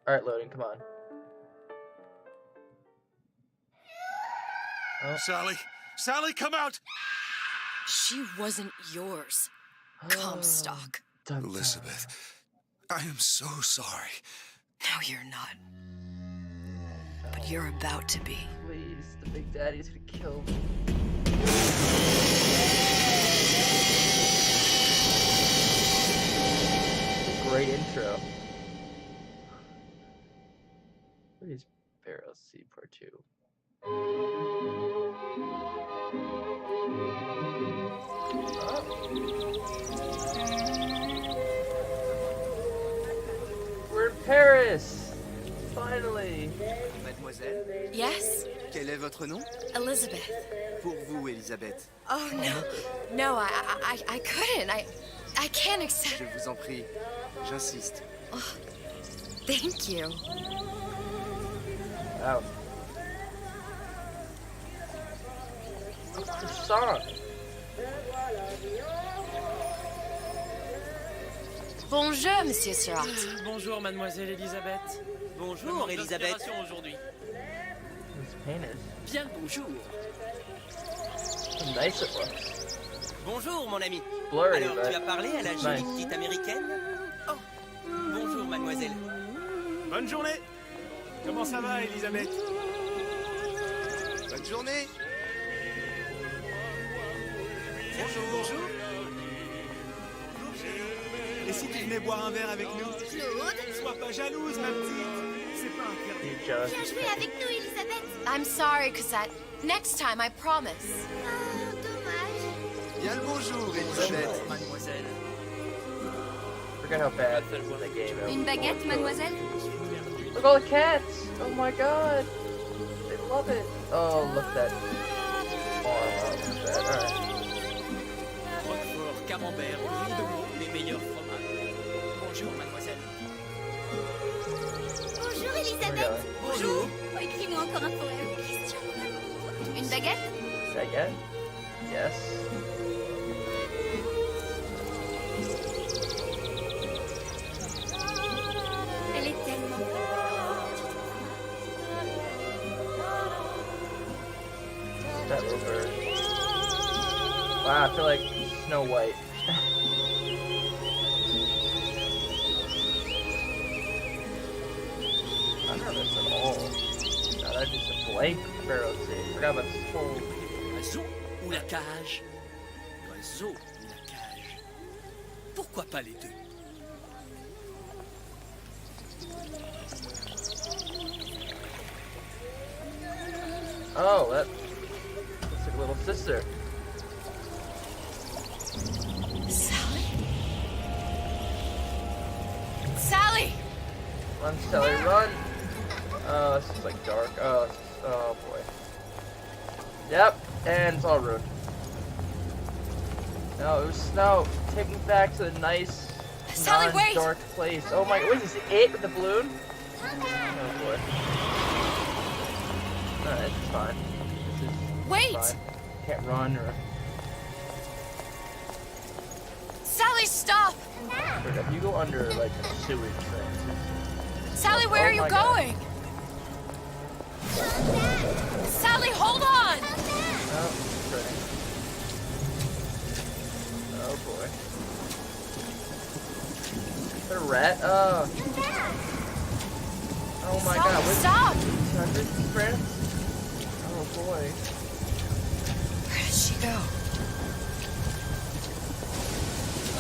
Alright, loading, come on. Oh. Sally, come out! She wasn't yours, Comstock. Elizabeth, I am so sorry. No, you're not. But you're about to be. Please, the Big Daddy's gonna kill me. Great intro. Please, Barrel C Part 2. We're in Paris! Finally! Mademoiselle, Yes? quel est votre nom? Elizabeth. Pour vous, Elisabeth. Oh, no. No, I couldn't. I can't accept. Je vous en prie, j'insiste. Oh, thank you. Wow. A croissant! Bonjour, Monsieur Surratt. Bonjour, Mademoiselle Elisabeth. Bonjour, Elisabeth. Aujourd'hui. It's painted. Bien le bonjour. How nice it looks. Bonjour, mon ami. Blurry, Alors, but tu as parlé à la it's jolie nice. petite américaine? Oh, bonjour, mademoiselle. Bonne journée. Comment ça va, Elisabeth? Bonne journée. Bonjour. Bonjour. Et si tu venais boire un verre avec nous? Sois pas jalouse, ma petite. C'est pas interdit. You jealous? Viens jouer avec nous, Elisabeth. I'm sorry, Cosette. Next time, I promise. Ah, dommage. Bien le bonjour, Elisabeth. Mademoiselle. Forget how bad the game is. Une baguette, mademoiselle? Look at all the cats! Oh my god! They love it! Oh, look at that. Oh, wow, look at that. Alright. Roquefort, camembert, brie de veau, les meilleurs fromages. Bonjour, mademoiselle. Bonjour, There we Elisabeth. go. Bonjour. Oh, écris-moi encore un poème. Christian, mon amour. Une baguette? Say again? Yes. Elle est tellement That little bird. Wow, I feel like Snow White. I don't know this at all. No, that's just a blank Pharaoh scene. Forgot about this whole. L'oiseau ou la cage? L'oiseau ou la cage? Pourquoi pas les deux? Oh, that looks like a little sister. Sally? Sally! Run, Sally, run! Oh, this is like dark. Oh, oh boy. Yep, and it's all ruined. No, it was snow. Take me back to the nice, Sally, wait! non-dark place. Oh my, what is this, it with the balloon? Oh boy. Alright, it's fine. This is Wait! fine. Can't run or... Sally, stop! If you go under, like, a sewage thing. Sally, where Oh are you my God. going? Sally, hold on! Oh, turning. Oh boy. Is that a rat? Oh. Oh my Sally, god. Wait, stop! this friends? Oh boy. Where did she go?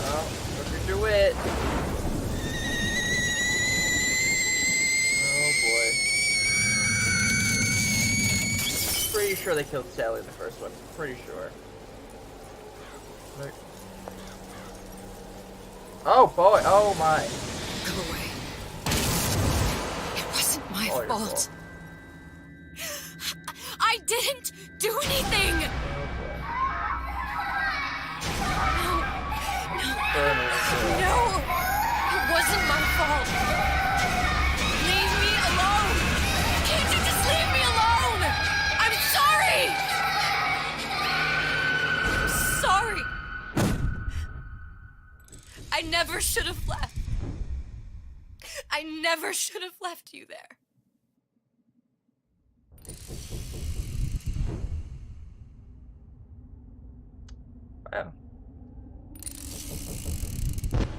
Oh, looking through it. Oh boy. Pretty sure they killed Sally in the first one. Pretty sure. Look. Oh boy. Oh my. Go away. It wasn't my All your fault. I didn't do anything! Oh boy. No, Burner. no! It wasn't my fault! Leave me alone! Can't you just leave me alone? I'm sorry! I'm sorry! I never should have left. I never should have left you there. Wow.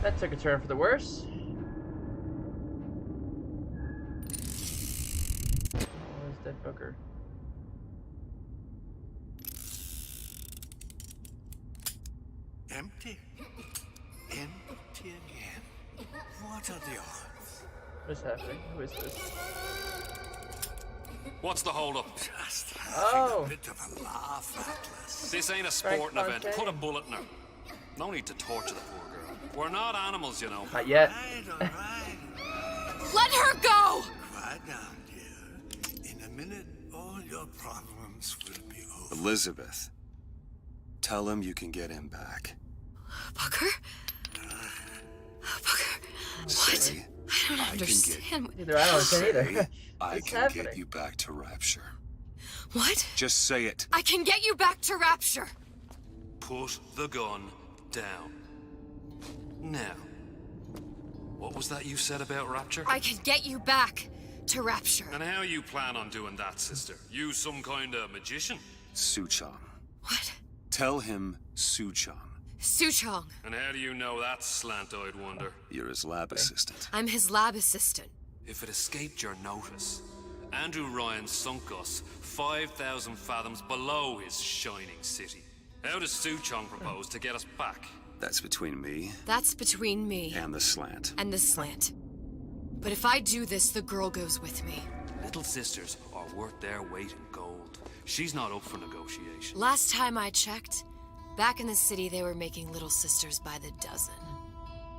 That took a turn for the worse. Where's that booker? Empty. Empty again. What are the odds? What's happening? Who is this? What's the hold up? Just Oh. having a bit of a laugh, Atlas. This ain't a Frank sporting event. Fontaine. Put a bullet in her. No need to torture the poor girl. We're not animals, you know. Not yet. All right. Let her go! Quiet down, dear. In a minute, all your problems will be over. Elizabeth, tell him you can get him back. Booker? Booker? What? Say, I don't I can understand. Either I don't understand either. Say, I What's can happening? get you back to Rapture. What? Just say it. I can get you back to Rapture. Put the gun down. Now, what was that you said about Rapture? I can get you back to Rapture. And how you plan on doing that, sister? You some kind of magician? Suchong. What? Tell him Suchong. Suchong. And how do you know that, slant-eyed wonder? You're his lab assistant. I'm his lab assistant. If it escaped your notice, Andrew Ryan sunk us 5,000 fathoms below his shining city. How does Suchong propose to get us back? That's between me That's between me and the slant. and the slant. But if I do this, the girl goes with me. Little sisters are worth their weight in gold. She's not up for negotiation. Last time I checked, back in the city they were making little sisters by the dozen.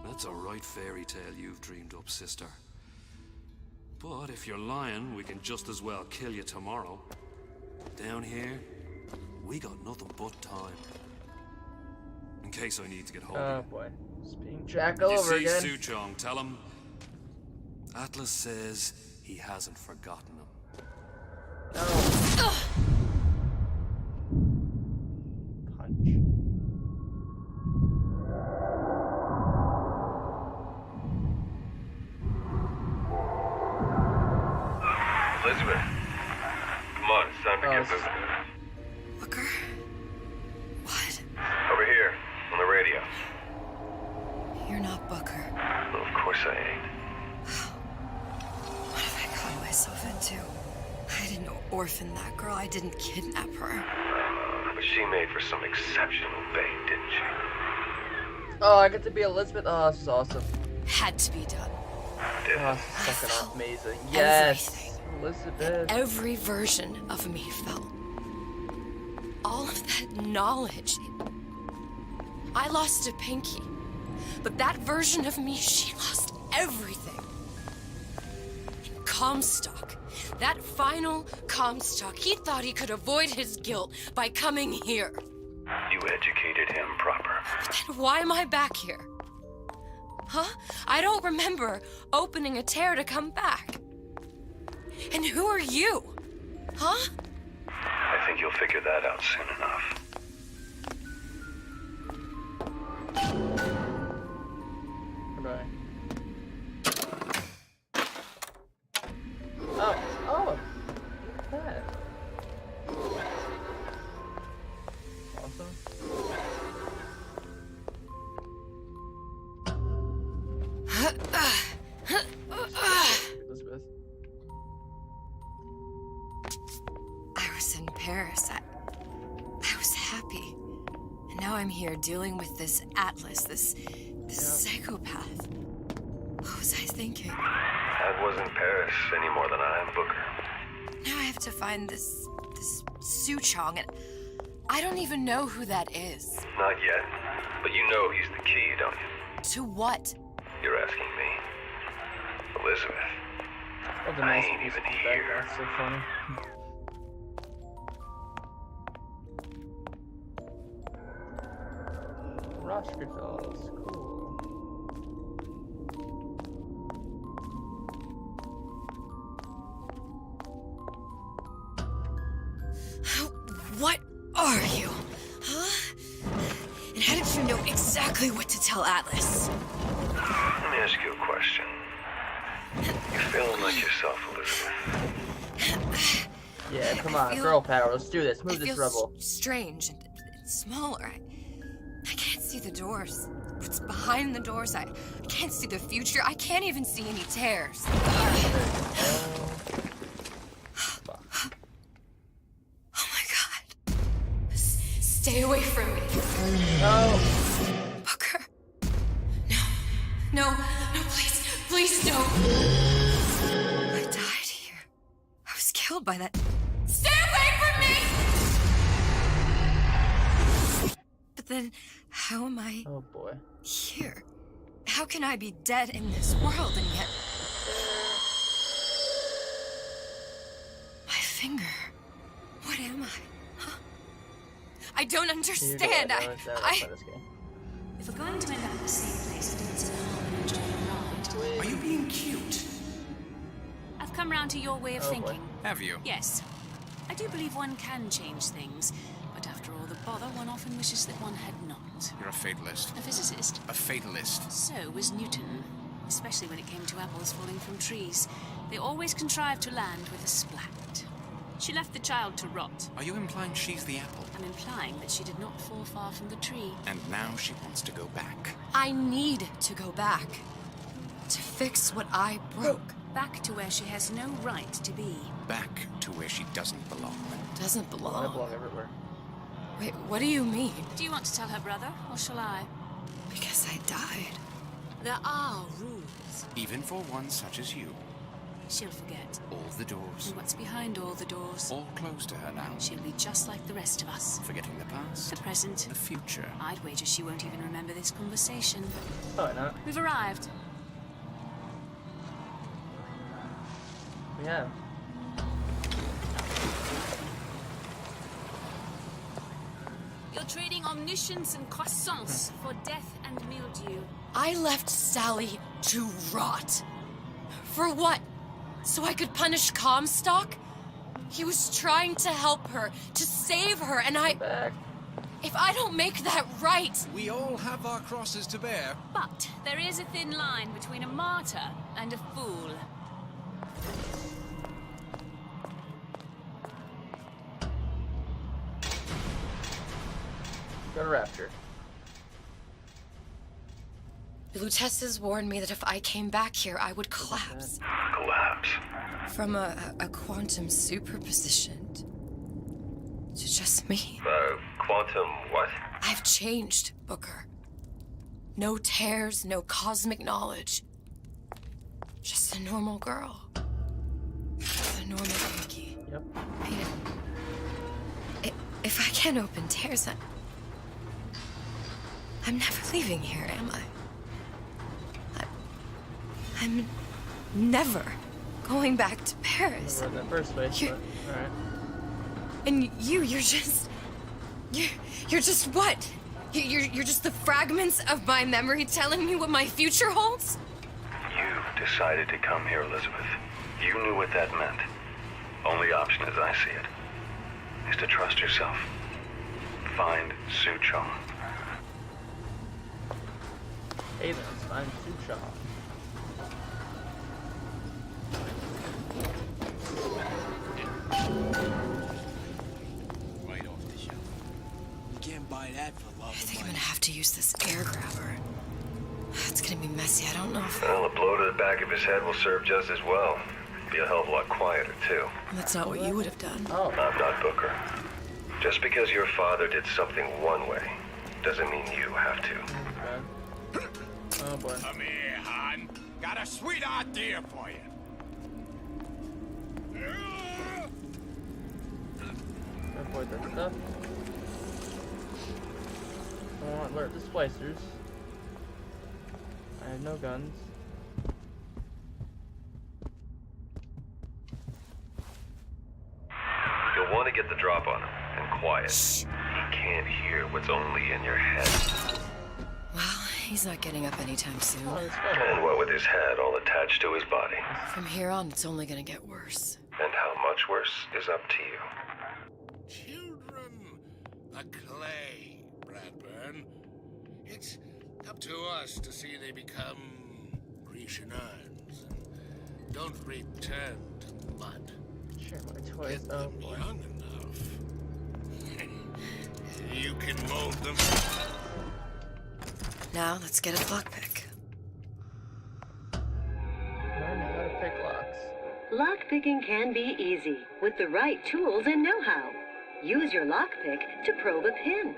That's a right fairy tale you've dreamed up, sister. But if you're lying, we can just as well kill you tomorrow. Down here, we got nothing but time. In case I need to get hold Oh of you. boy. Just being Jack all You over see again. Suchong, tell him Atlas says he hasn't forgotten him. No. Punch. Elizabeth, come on, it's time to get moving. Booker? What? Over here, on the radio. You're not Booker. Well, of course I ain't. What have I gotten myself into? I didn't orphan that girl. I didn't kidnap her. But she made for some exceptional bait, didn't she? Oh, I get to be Elizabeth. Oh, this is awesome. Had to be done. Did Oh, it? this is fucking amazing. Yes. Everything. Elizabeth. Every version of me felt. All of that knowledge. I lost a pinky. But that version of me, she lost everything. And Comstock, that final Comstock, he thought he could avoid his guilt by coming here. You educated him proper. But then why am I back here? Huh? I don't remember opening a tear to come back. And who are you? Huh? I think you'll figure that out soon enough. Goodbye. Oh, look at that. Awesome. Elizabeth. I was in Paris. I was happy. And now I'm here dealing with this Atlas, this psychopath. What was I thinking? That wasn't Paris any more than I am Booker. Now I have to find this Suchong, and I don't even know who that is. Not yet. But you know he's the key, don't you? To what? You're asking me. Elizabeth. Oh, the I nice ain't music even in the here. background, so funny. Rashka dolls, cool. What are you? Huh? And how did you know exactly what to tell Atlas? Let me ask you a question. Feeling like yourself, Elizabeth. Yeah, come on, girl power. Let's do this. Move this rubble. Strange and smaller. I can't see the doors. What's behind the doors? I can't see the future. I can't even see any tears. Oh my god. Stay away from me. No. Booker. No, please, no. I died here. I was killed by that. Stay away from me! But then, how am I Oh boy. here? How can I be dead in this world and yet... My finger. What am I? Huh? I don't understand. If we're going to end up in the same place, it means an harm and enjoy a ride. Are you being cute? I've come round to your way of Oh, boy. thinking. Have you? Yes. I do believe one can change things, but after all the bother, one often wishes that one had not. You're a fatalist. A physicist. A fatalist. So was Newton, especially when it came to apples falling from trees. They always contrived to land with a splat. She left the child to rot. Are you implying she's the apple? I'm implying that she did not fall far from the tree. And now she wants to go back. I need to go back. To fix what I broke. Back to where she has no right to be. Back to where she doesn't belong. Doesn't I belong. belong everywhere. Wait, what do you mean? Do you want to tell her brother, or shall I? Because I died. There are rules. Even for one such as you. She'll forget. All the doors. And what's behind all the doors? All closed to her now. She'll be just like the rest of us. Forgetting the past. The present. The future. I'd wager she won't even remember this conversation. Oh, not. We've arrived. We have. You're trading omniscience and croissance for death and mildew. I left Sally to rot. For what? So I could punish Comstock? He was trying to help her, to save her, and Back. if I don't make that right... We all have our crosses to bear. But there is a thin line between a martyr and a fool. Go to Rapture. The Lutesses warned me that if I came back here, I would collapse. Collapse. From a quantum superposition to just me. Quantum what? I've changed, Booker. No tears, no cosmic knowledge. Just a normal girl. A normal Pinky. Yep. If I can't open tears, I'm never leaving here, am I? I'm never going back to Paris. Never in the first place, but alright. And you're just what? You're just the fragments of my memory telling me what my future holds? You decided to come here, Elizabeth. You knew what that meant. Only option, as I see it, is to trust yourself. Find Suchong. Hey, let's find Suchong. Right off the shelf. You can't buy that for love I of think I'm money. gonna have to use this air grabber. It's gonna be messy. I don't know if Well, a blow to the back of his head will serve just as well. Be a hell of a lot quieter, too. that's not what you would have done. Oh. I'm not Booker. Just because your father did something one way, doesn't mean you have to. Okay. Oh boy. Come here, hon. Got a sweet idea for you. Avoid that stuff. I want to alert the splicers. I have no guns. You'll want to get the drop on him, and quiet. He can't hear what's only in your head. Well, he's not getting up anytime soon. Oh, let's go. And what with his head all attached to his body. From here on, it's only gonna get worse. And how much worse is up to you. Children, a clay, Bradburn. It's up to us to see they become Grecian urns and don't return to mud. Share my toys. Get Oh them boy. young enough. You can mold them. Now let's get a lockpick. Learn how to pick locks. Lockpicking can be easy with the right tools and know-how. Use your lockpick to probe a pin.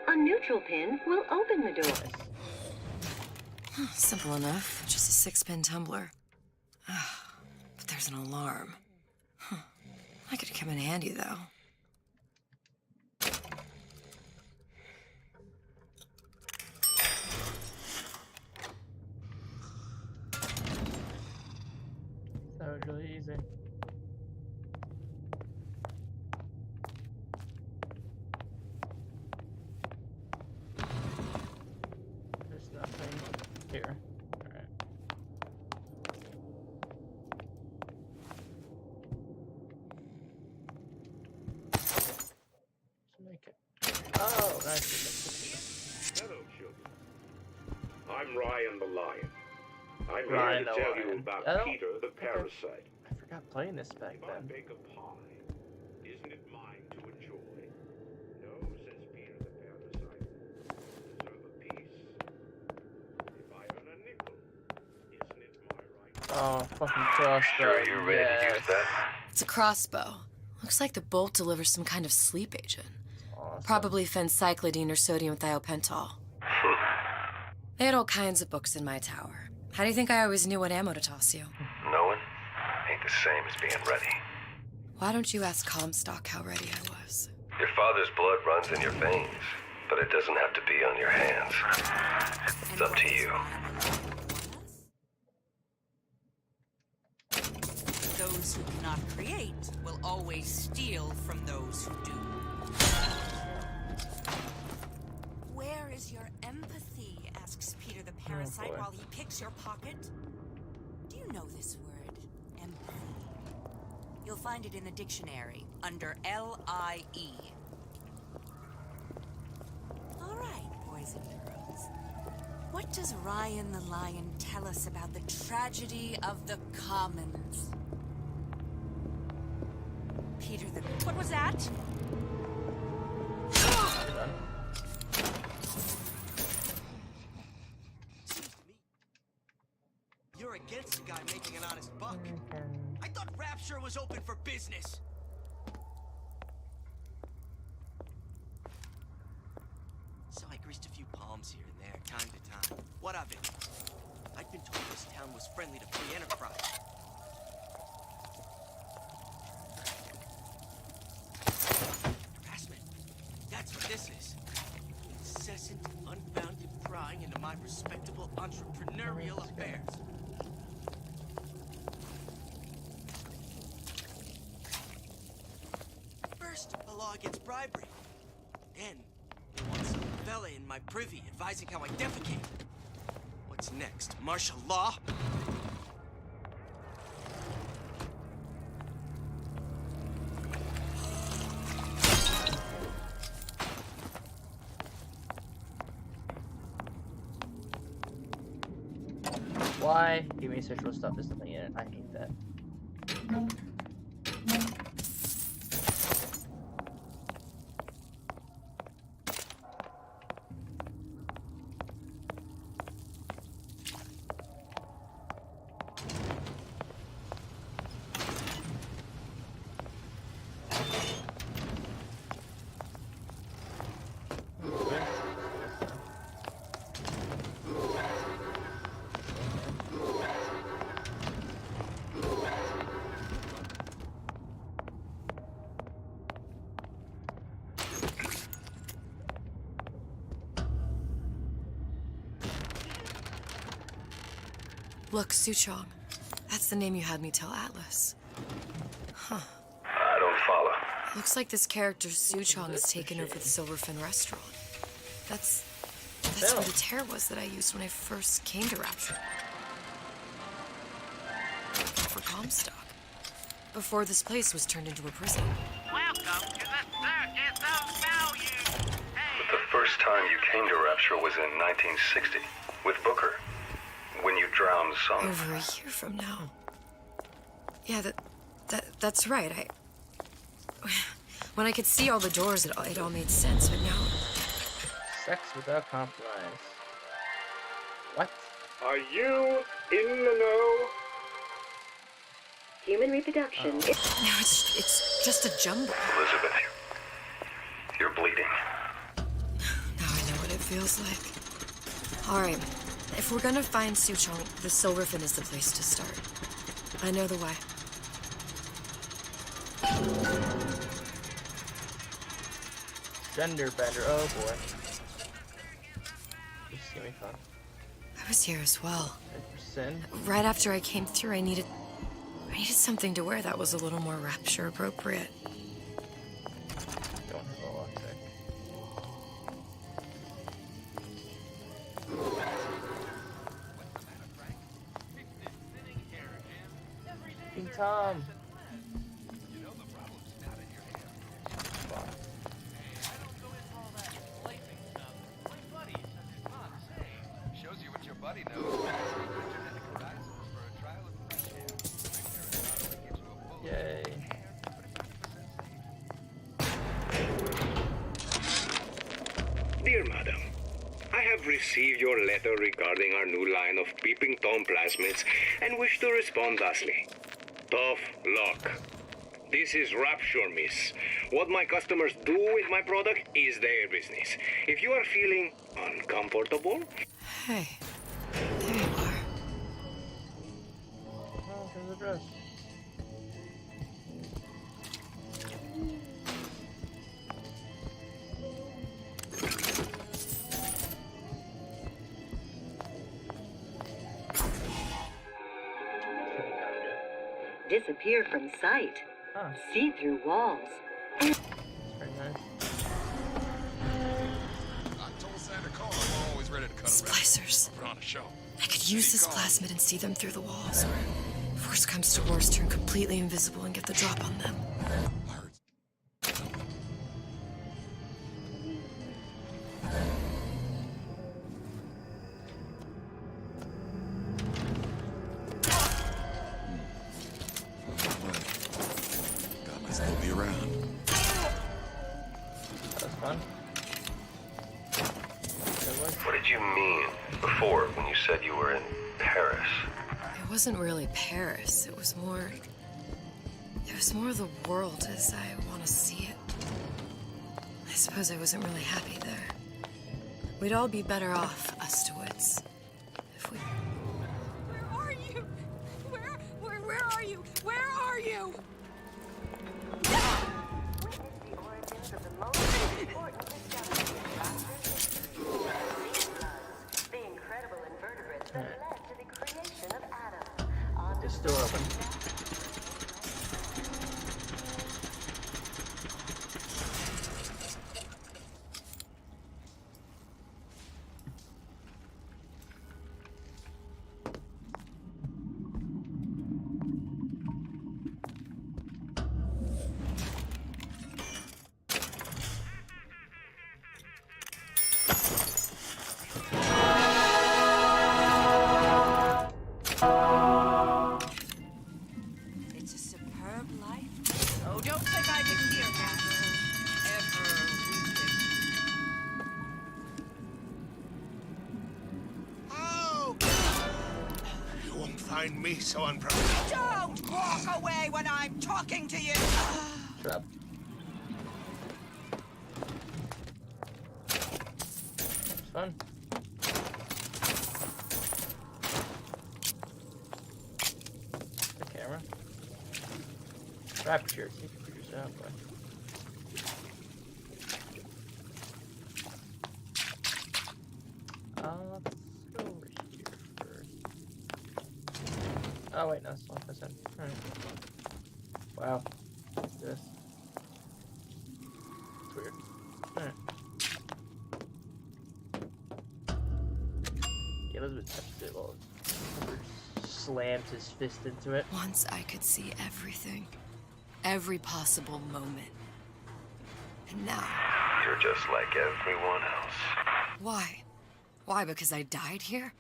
A neutral pin will open the door. Simple enough. Just a 6-pin tumbler. But there's an alarm. That could come in handy, though. That was really easy. There's nothing here. Alright. Let's make it. Oh, nice. Hello, children. I'm Ryan the Lion. I'm Ryan here the to tell you Lion. about Oh, Peter the Parasite. I forgot playing this back If I then. bake a pie, isn't it mine to enjoy? No, says Peter the Parasite. Deserve a piece. If I earn a nickel, isn't it my right? Oh, fucking crossbow. Sure you're ready to use that? It's a crossbow. Looks like the bolt delivers some kind of sleep agent. Awesome. Probably phencyclidine or sodium thiopental. They had all kinds of books in my tower. How do you think I always knew what ammo to toss you? Knowing ain't the same as being ready. Why don't you ask Comstock how ready I was? Your father's blood runs in your veins, but it doesn't have to be on your hands. It's up to you. Those who cannot create will always steal from those who do. Where is your empathy? Asks Peter the Parasite boy. while he picks your pocket. Do you know this word, empathy? You'll find it in the dictionary under L-I-E. All right, boys and girls. What does Ryan the Lion tell us about the tragedy of the commons? Peter the... What was that? You're against a guy making an honest buck. I thought Rapture was open for business. So I greased a few palms here and there, time to time. What of it? I'd been told this town was friendly to free enterprise. Harassment. That's what this is. Incessant, unbounded prying into my respectable entrepreneurial affairs. First, a law against bribery. Then, they want some fella in my privy advising how I defecate. What's next? Martial law? Why? Give me sexual stuff. There's nothing in it. I hate that. Look, Suchong. That's the name you had me tell Atlas. Huh. I don't follow. Looks like this character Suchong has taken over the Silverfin restaurant. That's where the tear was that I used when I first came to Rapture. For Comstock. Before this place was turned into a prison. Welcome to the Circus of Value. But the first time you came to Rapture was in 1960 with Booker. When you drowned some. Over a year from now. Yeah, that's right. When I could see all the doors, it all made sense, but now... Sex without compromise. What? Are you in the know? Human reproduction. No, it's just a jumble. Elizabeth, you're bleeding. Now I know what it feels like. All right, if we're gonna find Suchong, the Silverfin is the place to start. I know the way. Gender bender. Oh boy. This is gonna be fun. I was here as well. 10%. Right after I came through, I needed something to wear that was a little more rapture appropriate. Don't have a lockpick. King Tom. Shows you what your buddy knows. Yay. Dear Madam, I have received your letter regarding our new line of Peeping Tom plasmids and wish to respond thusly. Tough luck. This is Rapture, miss. What my customers do with my product is their business. If you are feeling uncomfortable... Hey, there you are. Oh, here's the dress. Disappear from sight. Huh. See through walls. That's very nice. I told Santa Claus I'm always ready to cut Splicers. Put on a show. I could use this plasmid and see them through the walls. If worst comes to worst, turn completely invisible and get the drop on them. God might still be around. That was fun. What did you mean before when you said you were in Paris? It wasn't really Paris. It was more the world as I want to see it. I suppose I wasn't really happy there. We'd all be better off, us to wits, if we... Where are you? Where are you? Where are you? The incredible invertebrates that led to the creation of Adam. This door open. It's a superb life. Oh, don't think I didn't hear that. Oh! You won't find me so unprepared. Don't walk away when I'm talking to you. Shut up. It's fun. The camera. Rapture. Take it for yourself, boy. Let's go over here first. Oh wait, no, it's not this end. Alright. Wow. What's this? It's weird. Alright. Yeah, Elizabeth touched it while Clifford slammed his fist into it. Once I could see everything. Every possible moment. And now... You're just like everyone else. Why? Why, because I died here?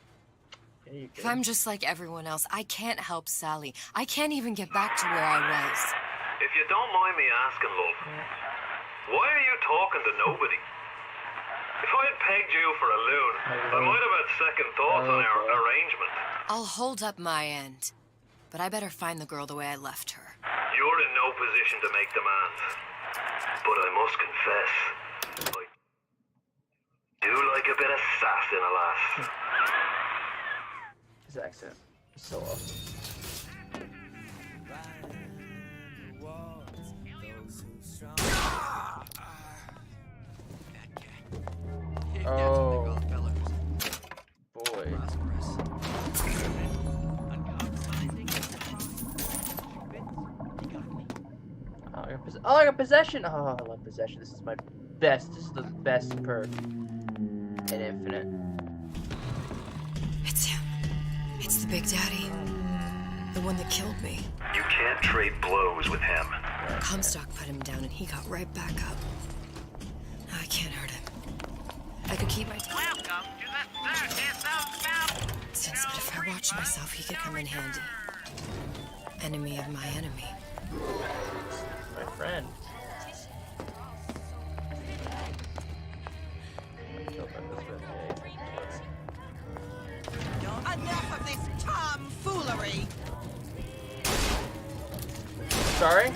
Yeah, If I'm just like everyone else, I can't help Sally. I can't even get back to where I was. If you don't mind me asking, love, why are you talking to nobody? If I had pegged you for a loon, I might have had second thoughts on our arrangement. I'll hold up my end, but I better find the girl the way I left her. You're in no position to make demands. But I must confess, I do like a bit of sass in a lass. His accent is so awesome. Oh, boy. Oh, I got possession. Oh, I love possession. This is my best. This is the best perk in Infinite. It's him. It's the Big Daddy. The one that killed me. You can't trade blows with him. Comstock put him down and he got right back up. Now I can't hurt him. I could keep my Welcome to the circus of Mount. distance, but if I watch myself, he could come in handy. Enemy of my enemy. My friend. Enough of this tomfoolery! Sorry?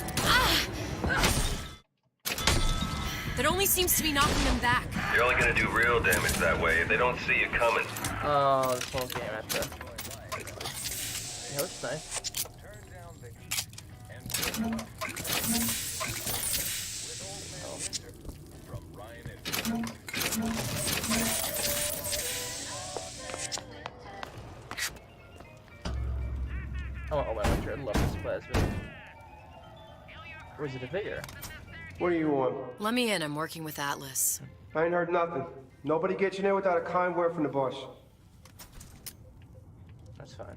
That only seems to be knocking them back. You're only gonna do real damage that way if they don't see you coming. Oh, this whole game after. Yeah, looks nice. Oh my god, I love this plasma. Or is it a vigor? What do you want? Let me in, I'm working with Atlas. I ain't heard nothing. Nobody gets you in there without a kind word from the boss. That's fine.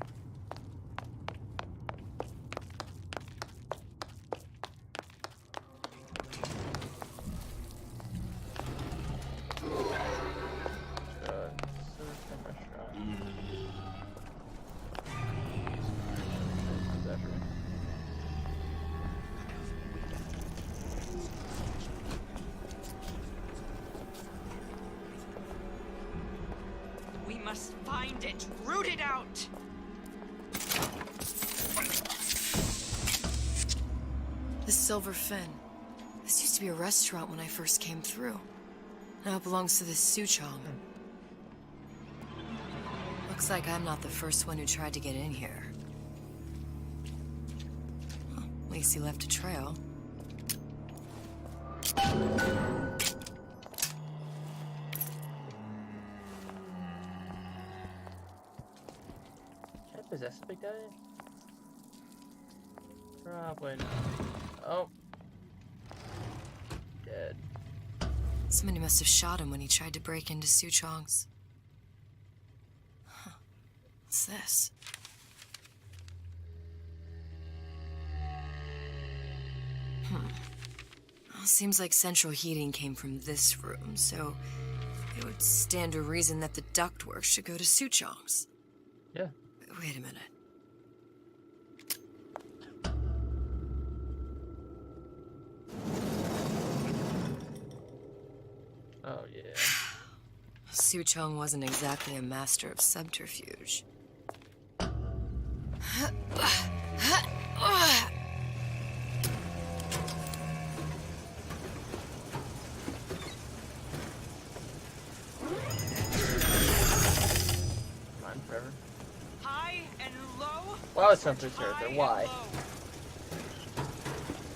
We must find it, root it out! The Silver Fin. This used to be a restaurant when I first came through. Now it belongs to this Suchong. Looks like I'm not the first one who tried to get in here. Well, at least he left a trail. Can I possess the Big Daddy? Probably not. Oh. Dead. Somebody must have shot him when he tried to break into Suchong's. Huh. What's this? Well, seems like central heating came from this room, so it would stand to reason that the ductwork should go to Suchong's. Yeah. Wait a minute. Oh, yeah. Suchong wasn't exactly a master of subterfuge. Mine forever. High and low? Wow, it's not this character. Why?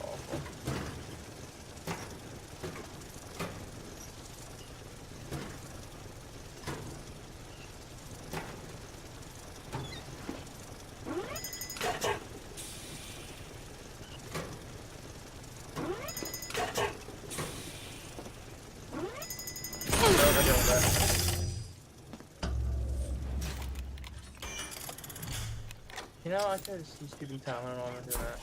Awful. You know, I could just use stupid time. I don't know why I'm doing that.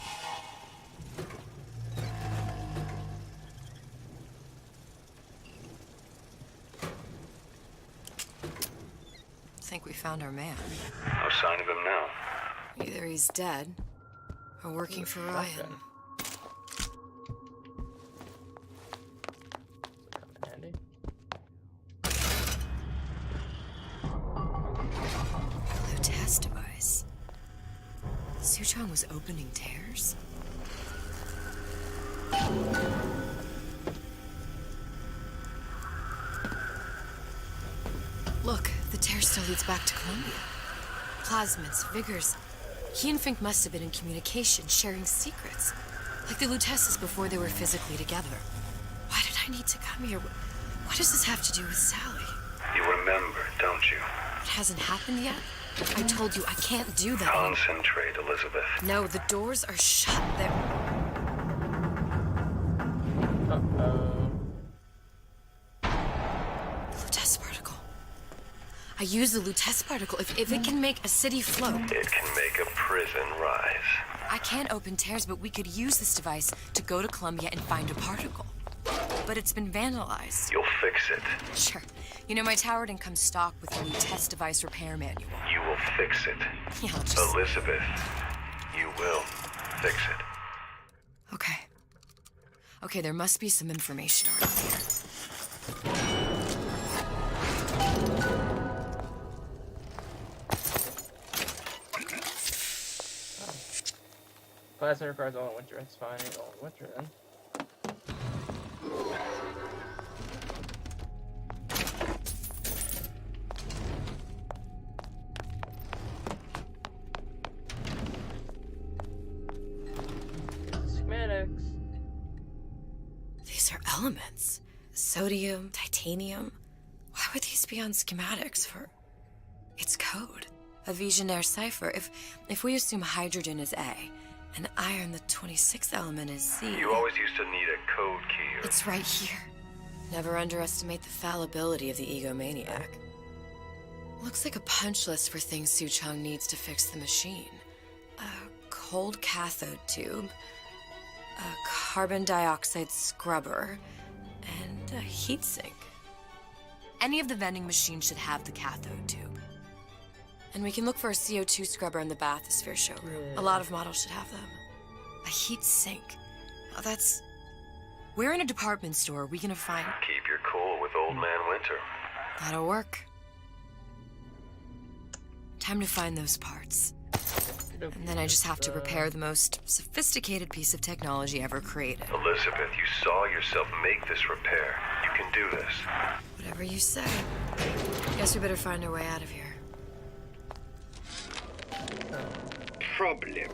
Think we found our man. No sign of him now. Either he's dead, or working for Ryan. Handy. Blue test device. Suchong was opening tears? Look, the tear still leads back to Columbia. Plasmids, Vigors. He and Fink must have been in communication, sharing secrets. Like the Lutesses before they were physically together. Why did I need to come here? What does this have to do with Sally? You remember, don't you? It hasn't happened yet? I told you I can't do that. Concentrate, Elizabeth. No, the doors are shut. They're... Lutece particle. I use the Lutece particle. If it can make a city float. It can make a prison rise. I can't open tears, but we could use this device to go to Columbia and find a particle. But it's been vandalized. You'll fix it. Sure. You know, my tower didn't come stocked with a Lutece device repair manual. You will fix it. Yeah, I'll just... Elizabeth, you will fix it. Okay. Okay, there must be some information around here. Plasma requires all in winter. It's fine. All in winter then. Schematics. These are elements. Sodium, titanium. Why would these be on schematics for... It's code. A Visionaire cipher. If we assume hydrogen is A, and iron, the 26th element, is Z. You always used to need a code key. It's right here. Never underestimate the fallibility of the egomaniac. Looks like a punch list for things Suchong needs to fix the machine. A cold cathode tube, a carbon dioxide scrubber, and a heatsink. Any of the vending machines should have the cathode tube. And we can look for a CO2 scrubber in the bathysphere showroom. A lot of models should have them. A heat sink. Oh, that's... We're in a department store. We gonna find... Keep your cool with Old Man Winter. That'll work. Time to find those parts. And then I just have to repair the most sophisticated piece of technology ever created. Elizabeth, you saw yourself make this repair. You can do this. Whatever you say. Guess we better find our way out of here. Problem.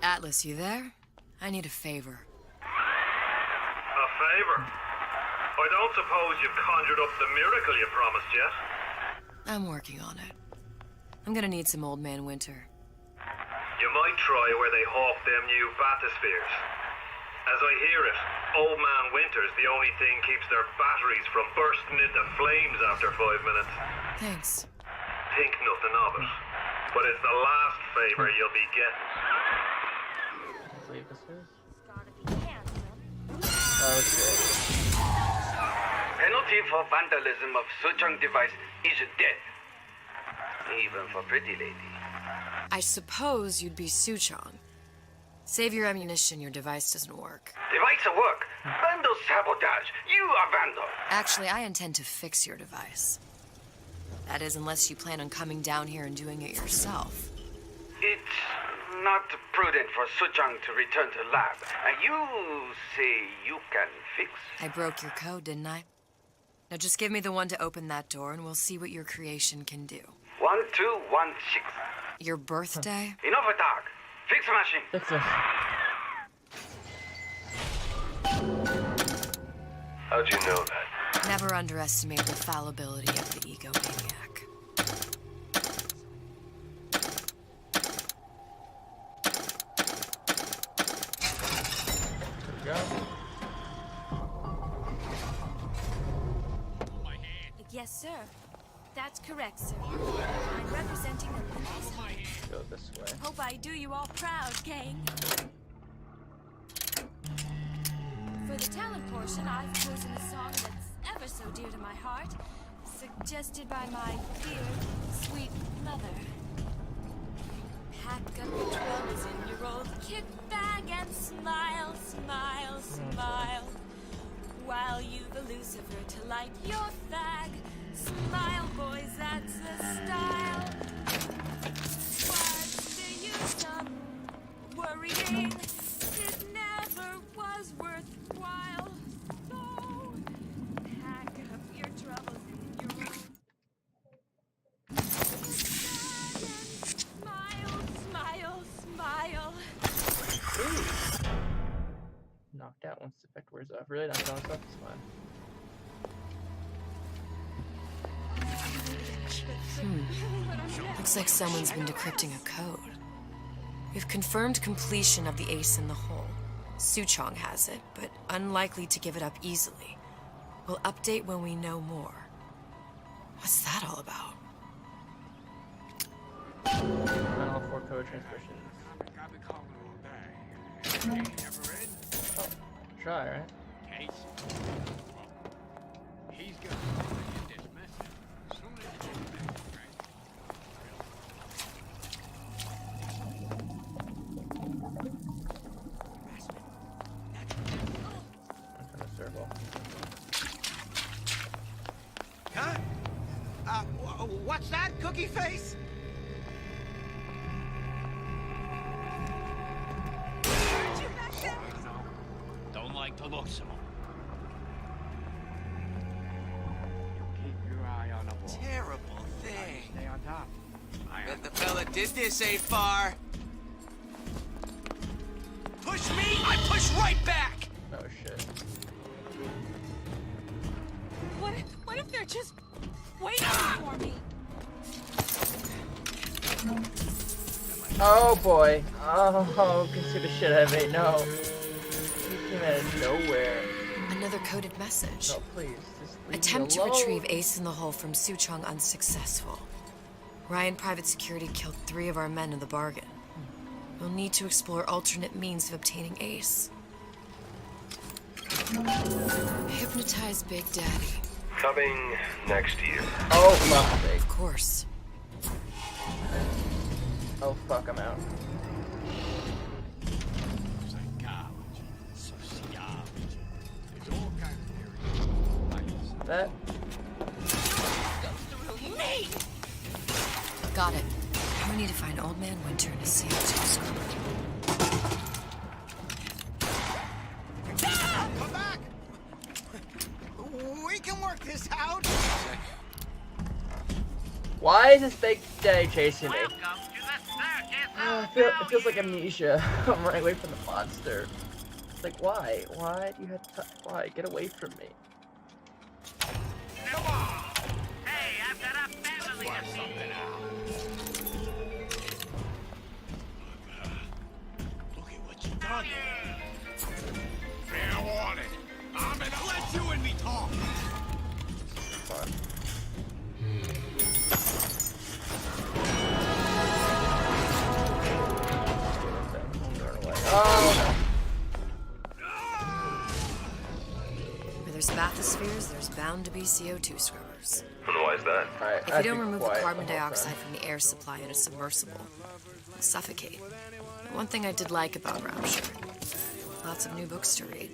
Atlas, you there? I need a favor. A favor? I don't suppose you've conjured up the miracle you promised yet? I'm working on it. I'm gonna need some Old Man Winter. You might try where they hawk them new bathyspheres. As I hear it, Old Man Winter's the only thing keeps their batteries from bursting into flames after 5 minutes. Thanks. Think nothing of it. But it's the last favor you'll be getting. Leave this is. Okay. Penalty for vandalism of Suchong device is death. Even for pretty lady. I suppose you'd be Suchong. Save your ammunition, your device doesn't work. Device work. Vandal sabotage. You are vandal. Actually, I intend to fix your device. That is, unless you plan on coming down here and doing it yourself. It's not prudent for Suchong to return to lab. You say you can fix? I broke your code, didn't I? Now just give me the one to open that door and we'll see what your creation can do. 1216. Your birthday? Enough talk. Fix the machine. Fix it. How'd you know that? Never underestimate the fallibility of the egomaniac. There we go. Yes, sir. That's correct, sir. I'm representing the Lutece. Go this way. Hope I do you all proud, gang. For the talent portion, I've chosen a song that's ever so dear to my heart, suggested by my dear sweet mother. Pack up your troubles in your old kit bag and smile, smile, smile. While you've a Lucifer to light your fag. Smile, boys, that's the style. What's the use of worrying? It never was worthwhile. So pack up your troubles in your own. Smile, smile, smile. Knocked out once the effect wears off. Really knocked out stuff is fine. Looks like someone's been decrypting a code. We've confirmed completion of the Ace in the Hole. Suchong has it, but unlikely to give it up easily. We'll update when we know more. What's that all about? On all 4 code transmissions. Oh, try, right? He's gonna get this message as soon as he gets back, I'm trying to circle. Huh? What's that, Cookie Face? Don't like the looks of him. Keep your eye on the ball. Terrible thing. Stay on top. Bet the fella did this ain't far. Push me, I push right back! Oh shit. What if they're just waiting for me? Oh boy. Oh, consider shit I made. No. He came out of nowhere. Another coded message. No, please. Just leave Attempt me to alone. retrieve Ace in the Hole from Suchong unsuccessful. Ryan Private Security killed 3 of our men in the bargain. We'll need to explore alternate means of obtaining Ace. Hypnotize Big Daddy. Coming next year. Oh, fuck's sake. Of course. Oh, fuck, I'm out. Psychology, sociology. There's all kinds of areas. That. Got it. We need to find Old Man Winter in a CO2 scrubber. Come back! We can work this out! Why is this Big Daddy chasing me? It feels like amnesia. I'm running away from the monster. It's like, why? Why do you have to? Why? Get away from me. Hey, I've got a family to feed. Look at what you done. Fair warning. I'm in. Let you and me talk. Fun. Oh Where there's bathyspheres, there's bound to be CO2 scrubbers. And why is that? Alright, If you don't remove the carbon dioxide from the air supply in a submersible, it'll suffocate. But one thing I did like about Rapture, lots of new books to read.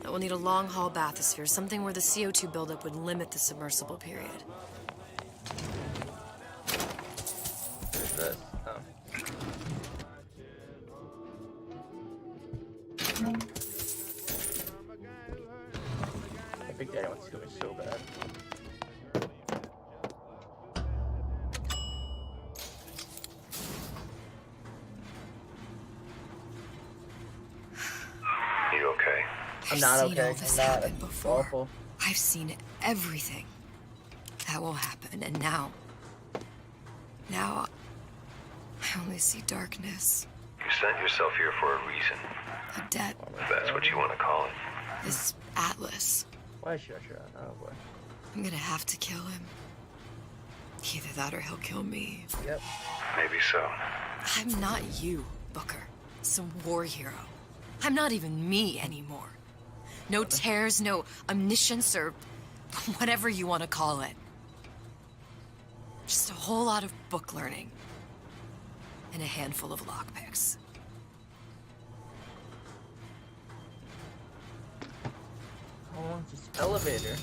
But we'll need a long-haul bathysphere, something where the CO2 buildup would limit the submersible period. Where's this? Oh. Big Daddy wants to kill me so bad. You okay? I'm not I've seen okay. all this I'm not. happen It's before. awful. I've seen everything that will happen, and now I only see darkness. You sent yourself here for a reason. A debt. If that's what you want to call it. This Atlas. Why is she not sure? Oh boy. I'm gonna have to kill him. Either that or he'll kill me. Yep. Maybe so. I'm not you, Booker. Some war hero. I'm not even me anymore. No tears, no omniscience, or whatever you want to call it. Just a whole lot of book learning. And a handful of lockpicks. How long's this elevator?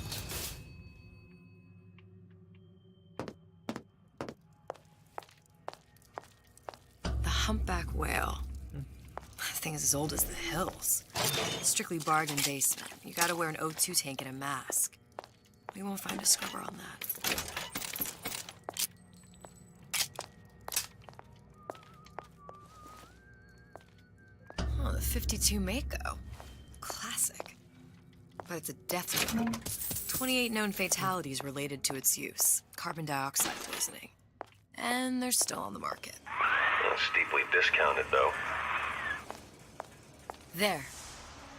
The humpback whale. That thing is as old as the hills. Strictly bargain basement. You gotta wear an O2 tank and a mask. We won't find a scrubber on that. Oh, the 52 Mako. Classic. But it's a death knell. 28 known fatalities related to its use. Carbon dioxide poisoning. And they're still on the market. Steeply discounted, though. There.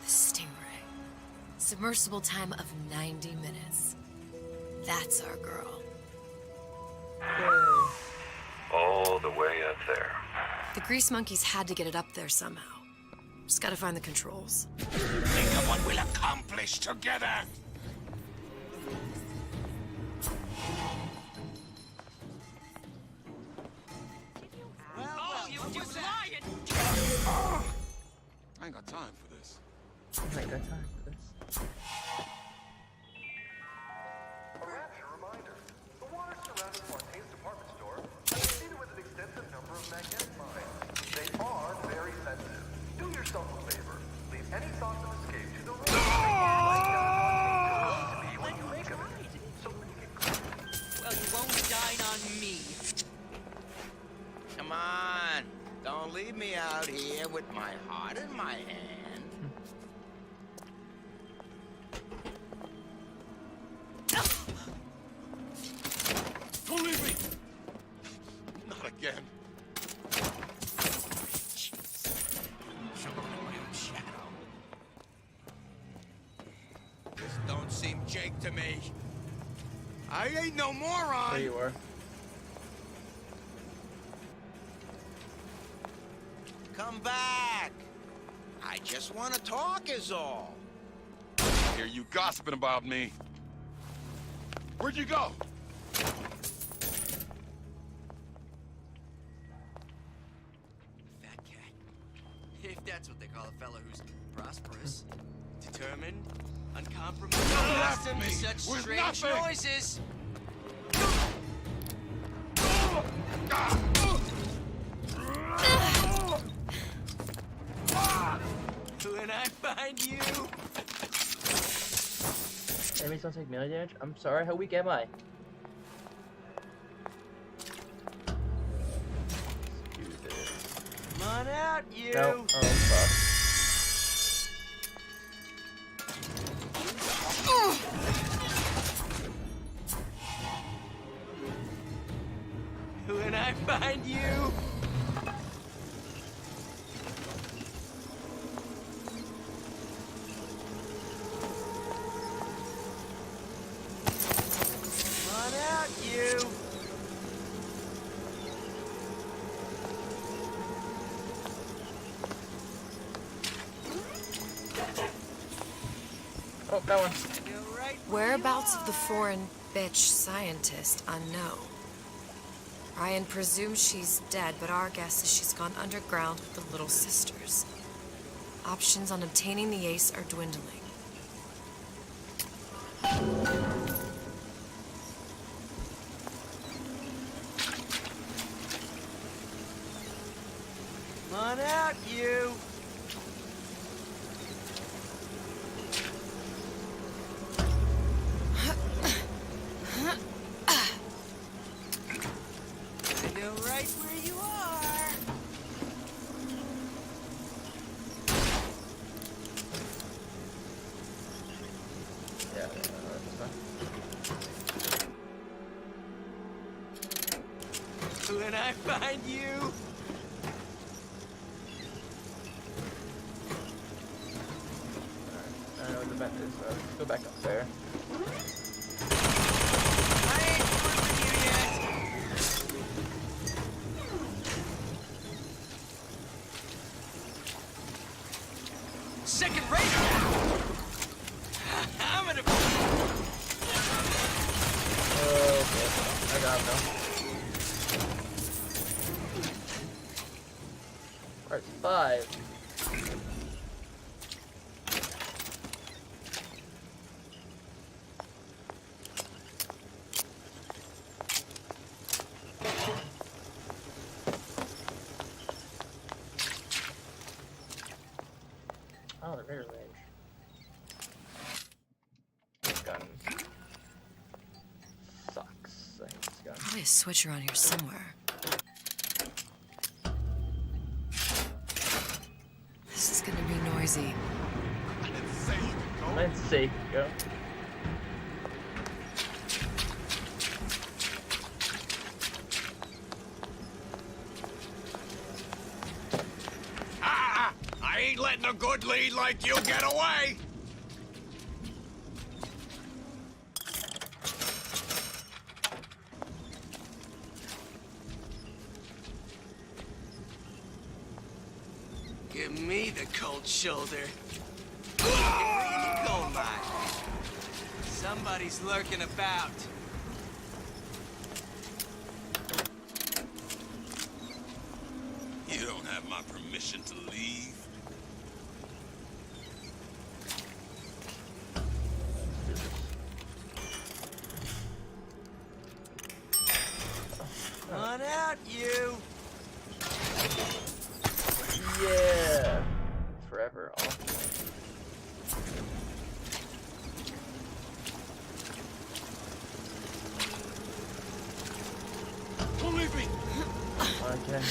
The Stingray. Submersible time of 90 minutes. That's our girl. All the way up there. The Grease Monkeys had to get it up there somehow. Just gotta find the controls. Think of what we'll accomplish together. I ain't got time for this. I ain't got time for this. A rapture reminder. The water surrounding Fontaine's department store is seeded with an extensive number of magnetic mines. They are very sensitive. Do yourself a favor. Leave any thoughts of escape to the room. Write down to be what you make of it. So make it clear. Well, you won't dine on me. Come on. Don't leave me out here with my heart in my hand. Don't leave me! Not again. This don't seem Jake to me. I ain't no moron. There you are. Come back. I just want to talk is all. I hear you gossiping about me. Where'd you go? Fat cat. If that's what they call a fella who's prosperous, determined, uncompromised, accustomed to such strange noises. When I find you. Enemies don't take melee damage? I'm sorry, how weak am I? Come on out, you. No. Oh, fuck. When I find you. Oh, that one. Whereabouts of the foreign bitch scientist unknown. Ryan presumes she's dead, but our guess is she's gone underground with the Little Sisters. Options on obtaining the ace are dwindling. Come on out, you. I know right where you are. Yeah, that's fine. When I find you. I don't know where the vent is, so let's go back up there. Second rate. I'm gonna. Okay, I got him now. Part 5. Oh, the rear range. This gun sucks. I hate this gun. Probably a switch around here somewhere. This is gonna be noisy. Let's see. Go. Ah! I ain't letting a good lead like you get away! Give me the cold shoulder. In the coal mine. Somebody's lurking about. You don't have my permission to leave. On out, you! Yeah. Forever off. Don't leave me! Okay.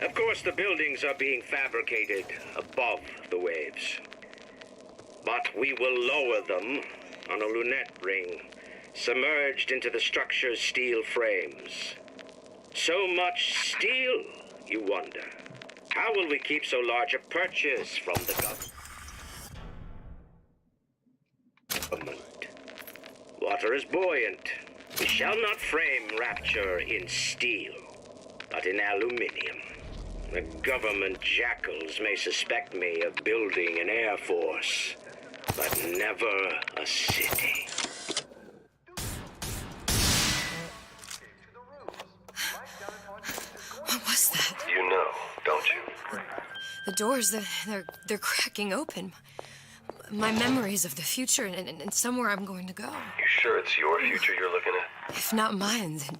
Of course, the buildings are being fabricated above the waves. But we will lower them on a lunette ring, submerged into the structure's steel frames. So much steel, you wonder. How will we keep so large a purchase from the government? Water is buoyant. We shall not frame Rapture in steel, but in aluminium. The government jackals may suspect me of building an air force, but never a city. What was that? You know, don't you? The doors, they're cracking open. My memories of the future and somewhere I'm going to go. You sure it's your future you're looking at? If not mine, then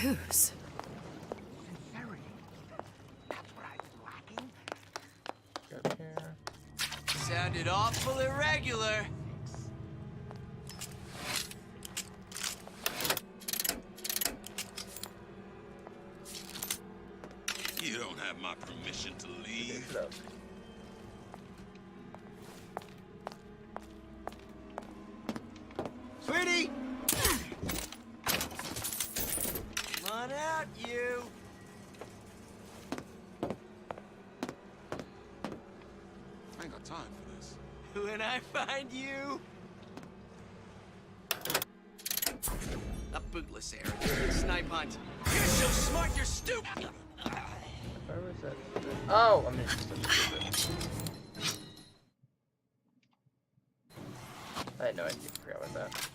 whose? Sounded awful irregular. You don't have my permission to leave. Sweetie! Come on out, you! I ain't got time for this. When I find you... A bootless errand. Snipe hunt. You're so smart, you're stupid! Where was that? Oh, I'm interested. I had no idea. I forgot about that.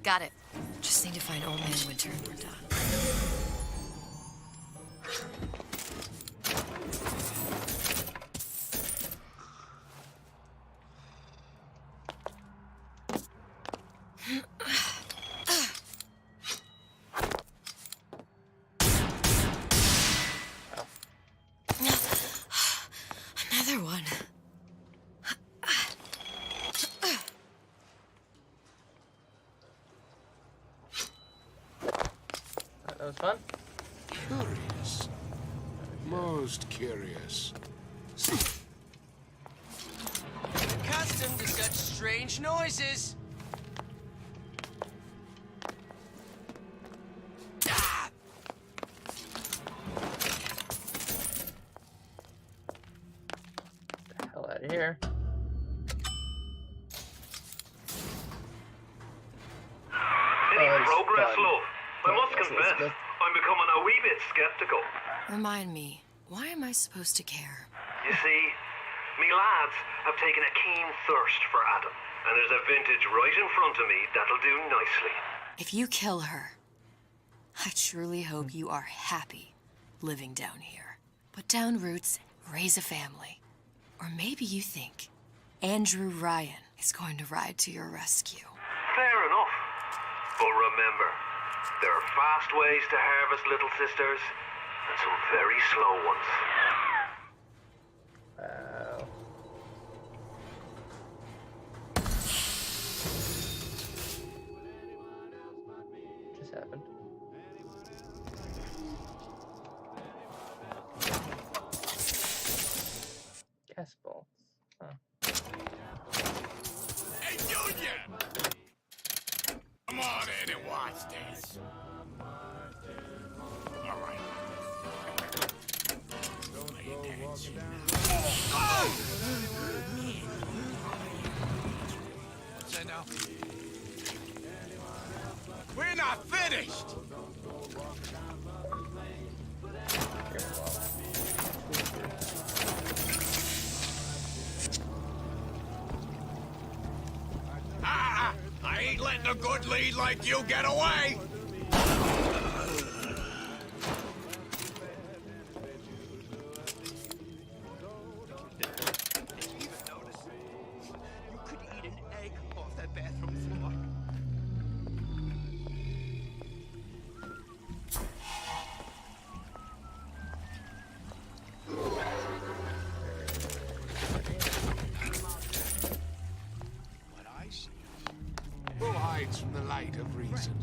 Got it. Just need to find Old Man Winter and we're done. Another one. That was fun. Curious. Most curious. Accustomed to such strange noises. Ah! Get the hell out of here. Elizabeth. Elizabeth, I'm becoming a wee bit skeptical. Remind me, why am I supposed to care? You see, me lads have taken a keen thirst for Adam, and there's a vintage right in front of me that'll do nicely. If you kill her, I truly hope you are happy living down here. Put down roots, raise a family. Or maybe you think Andrew Ryan is going to ride to your rescue. Fair enough. But remember, there are fast ways to harvest little sisters, and some very slow ones. Wow. Just happened. Gas balls. Huh. Hey, Junior! Come on in and watch this. All right. Pay attention. Oh! What's that now? We're not finished! I ain't letting a good lead like you get away! You could eat an egg off that bathroom floor. What I see. Who hides from the light of reason?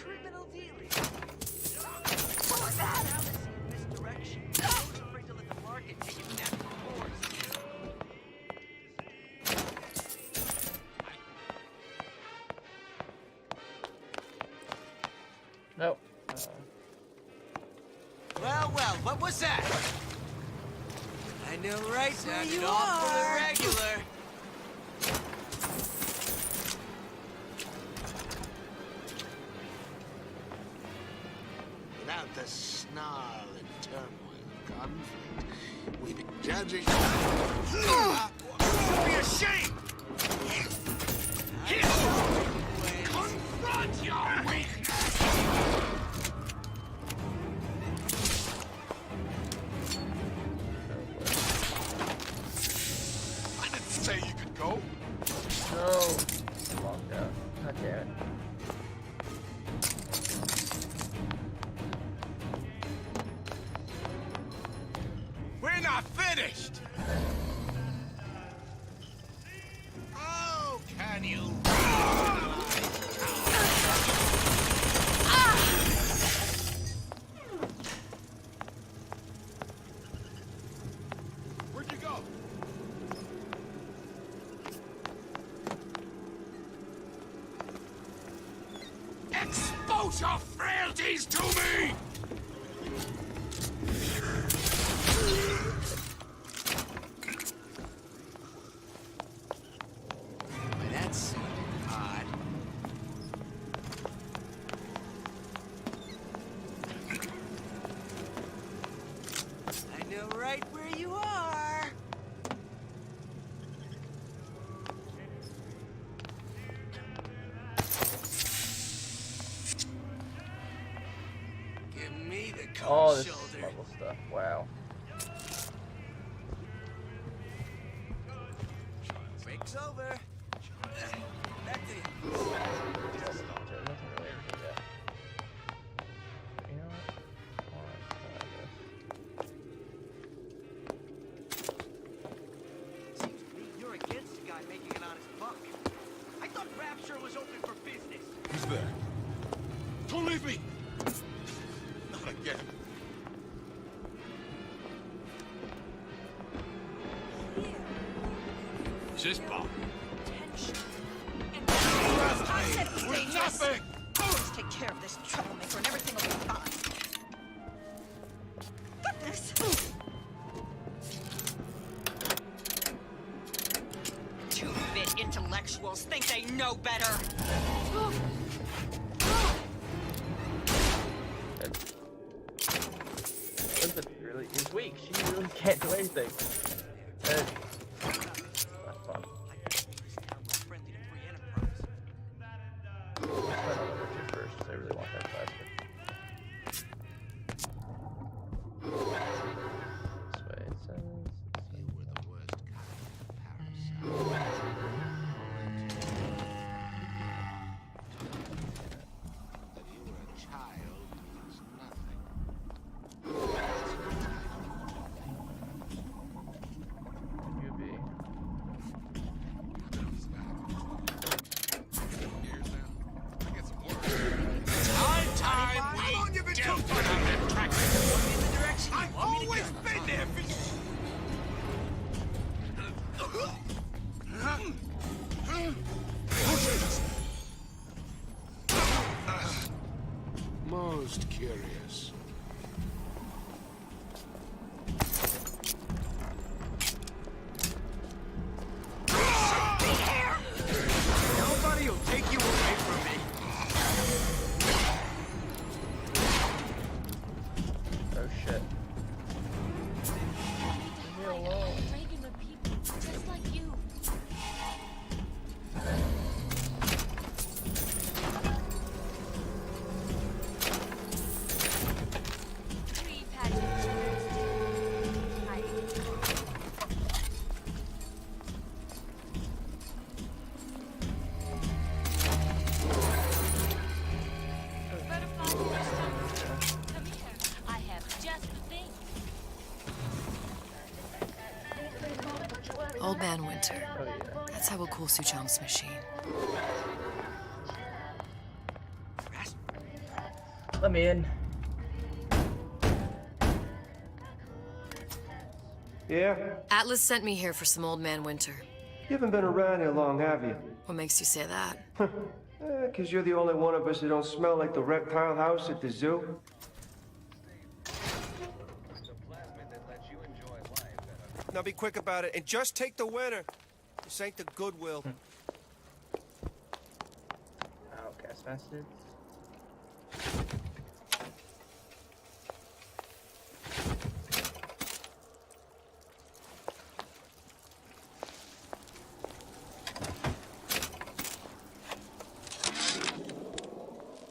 Criminal dealing. What was that? In this direction. I was afraid to let the market take its natural course. Nope. Well, what was that? I know, right? Sounded you awful are. irregular. Without the snarl and turmoil of conflict, we'd be judging. Be ashamed! Confront your weakness! I didn't say you could go. No. Locked out. God damn it. We're not finished! Oh, can you? Where'd you go? Expose your frailties to me! Well, that sounded odd. I know right where you are. Give me the cold Oh, this shoulder. is level stuff. Wow. Break's over. Back to you. Nothing really do that. You know what? Seems to me you're against a guy making an honest buck. I thought Raph this bomb? I said stay yes. Nothing! Let's take care of this troublemaker and everything will be fine. Goodness! Two-bit intellectuals think they know better. Elizabeth really is weak. She really can't do anything. That's fun. First, I really want that plastic. This way it says. You were the worst kind of parasite. That you were a child means nothing. You be. How long you been dealt with that track? In the direction I've always been there for you. Most curious. Nobody will take you away from me. Oh shit. Leave me alone. Regular people, just like you. Three package. Come here. I have just the thing. Old Man Winter. That's how we'll cool Suchong's machine. Let me in. Yeah? Atlas sent me here for some Old Man Winter. You haven't been around here long, have you? What makes you say that? 'Cause you're the only one of us that don't smell like the reptile house at the zoo. Now be quick about it and just take the winner. This ain't the Goodwill. Outcast bastards.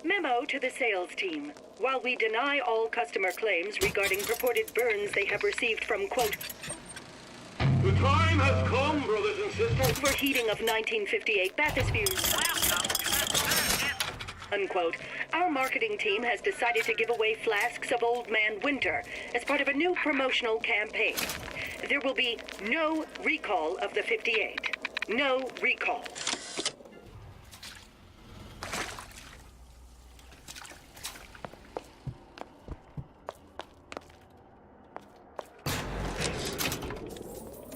Memo to the sales team. While we deny all customer claims regarding purported burns they have received from, quote, The time has come, brothers and sisters. for heating of 1958 bathyspheres, unquote, our marketing team has decided to give away flasks of Old Man Winter as part of a new promotional campaign. There will be no recall of the 58. No recall.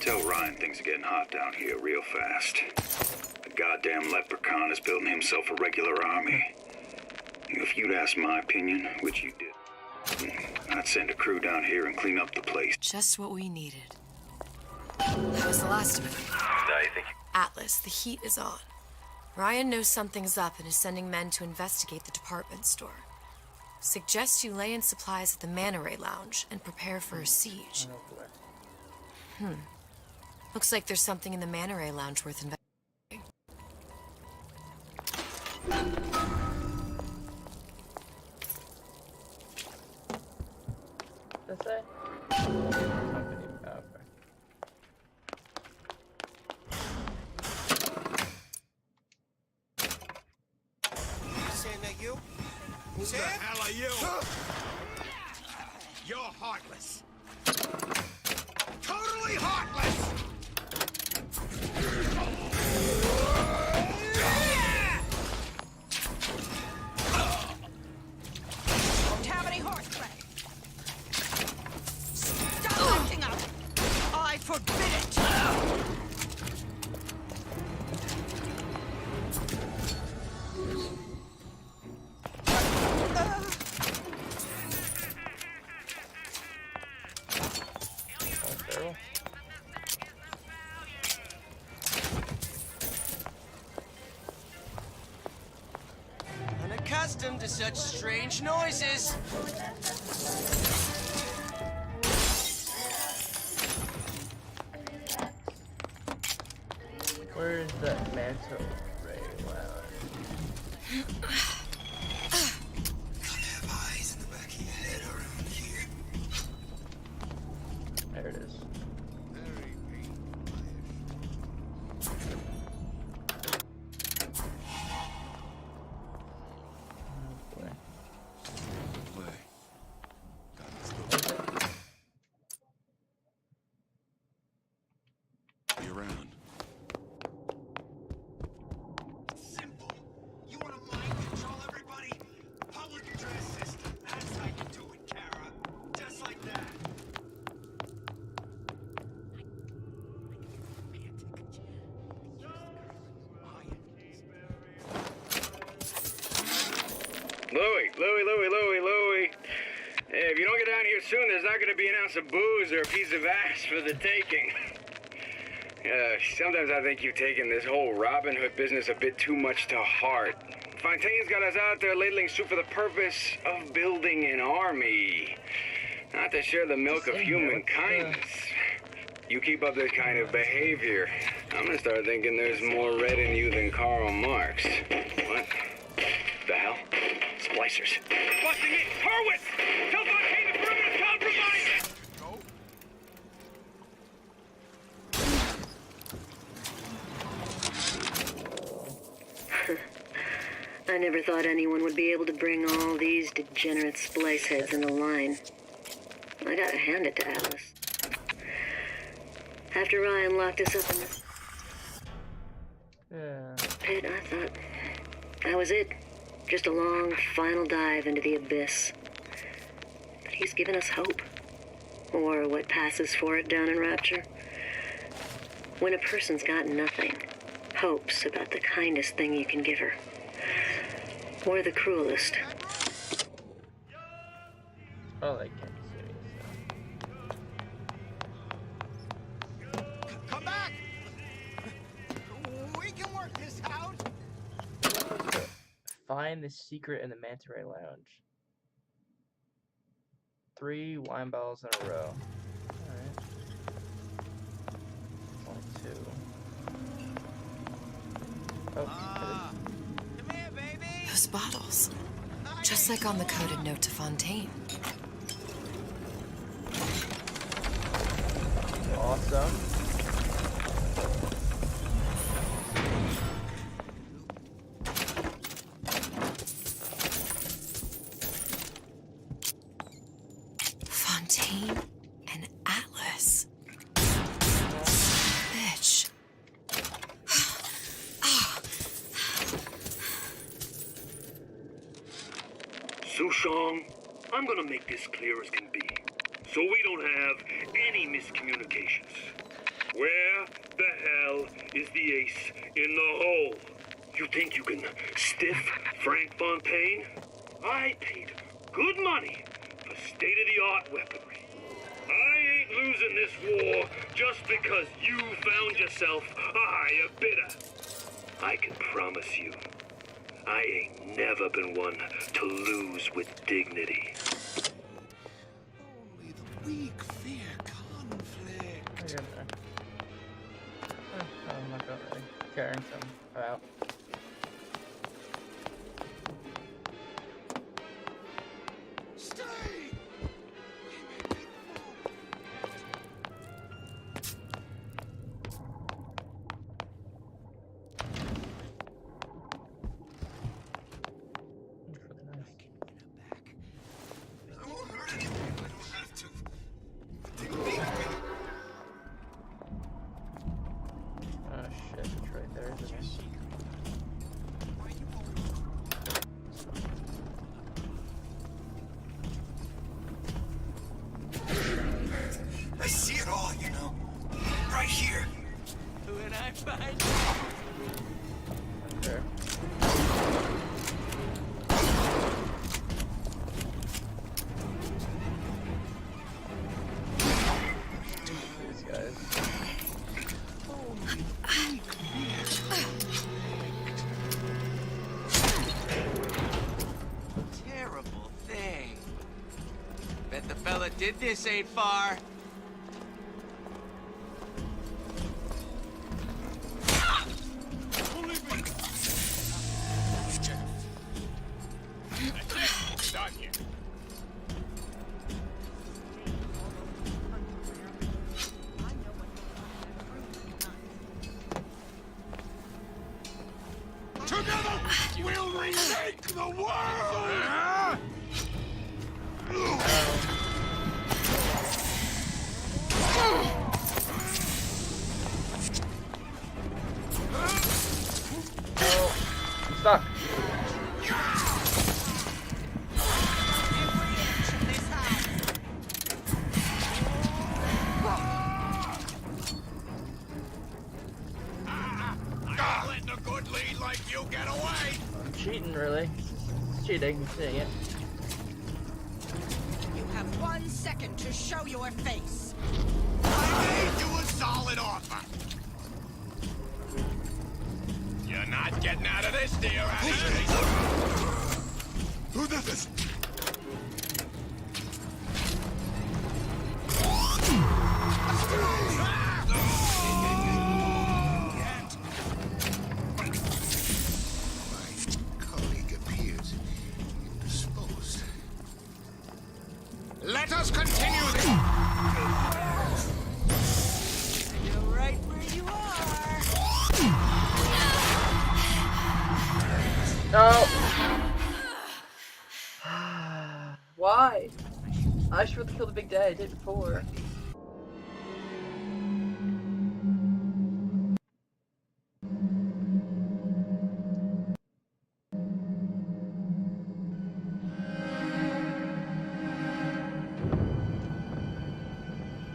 Tell Ryan things are getting hot down here real fast. The goddamn leprechaun is building himself a regular army. If you'd asked my opinion, which you did, I'd send a crew down here and clean up the place. Just what we needed. That was the last of it. Now you think Atlas, the heat is on. Ryan knows something's up and is sending men to investigate the department store. Suggest you lay in supplies at the Manta Ray Lounge and prepare for a siege. Looks like there's something in the Manta Ray Lounge worth investigating. That's it. Company. Oh, okay. Saying that you? Who the hell are you? You're heartless. Totally heartless! Don't have any horseplay. Stop acting up. I forbid it. accustomed to such strange noises. Where is that mantle ray lounge? Eyes in the back of your head around here. There it is. Be around. Simple. You want to mind control everybody? Public address system. That's how you do it, Kara. Just like that. Louie. Hey, if you don't get down here soon, there's not going to be an ounce of booze or a piece of ass for the taking. Sometimes I think you've taken this whole Robin Hood business a bit too much to heart. Fontaine's got us out there ladling soup for the purpose of building an army, not to share the milk of human kindness. You keep up this kind of behavior, I'm gonna start thinking there's more red in you than Karl Marx. What the hell? Splicers. Busting in! Hurwitz! Tell Fontaine the perimeter's compromised! I never thought anyone would be able to bring all these degenerate splice heads into line. I gotta hand it to Atlas. After Ryan locked us up in the pit, I thought that was it. Just a long, final dive into the abyss. But he's given us hope. Or what passes for it down in Rapture. When a person's got nothing, hope's about the kindest thing you can give her. Or the cruelest. Oh, I can't see. Come back! We can work this out! Find the secret in the Manta Ray Lounge. 3 wine bottles in a row. Alright. Only 2. Oh, Those bottles. Just like on the coded note to Fontaine. Awesome. Fontaine and Atlas. Bitch. Sushong, I'm gonna make this clear as can be, so we don't have any miscommunications. Where the hell is the ace in the hole? You think you can stiff Frank Fontaine? I paid good money for state-of-the-art weaponry. I ain't losing this war just because you found yourself a higher bidder. I can promise you, I ain't never been one to lose with dignity. Only the weak fear conflict. I'm not really caring some about. Stay! I won't hurt anyone if I don't have to. Take a peek. Oh shit, it's right there, isn't it? I see it all, you know. Right here. When I find Okay. These guys. Did this ain't far. Done here. Together, we'll remake the world! Oh, I'm stuck. Not letting a good lead like you get away! I'm cheating, really. It's cheating, I'm seeing it. You have 1 second to show your face. I made you a solid offer. You're not getting out of this, dear Ashley. Who did this? Colleague appears indisposed. Let us continue this. You're right where you are. No! Why? I should have killed the big day I did before.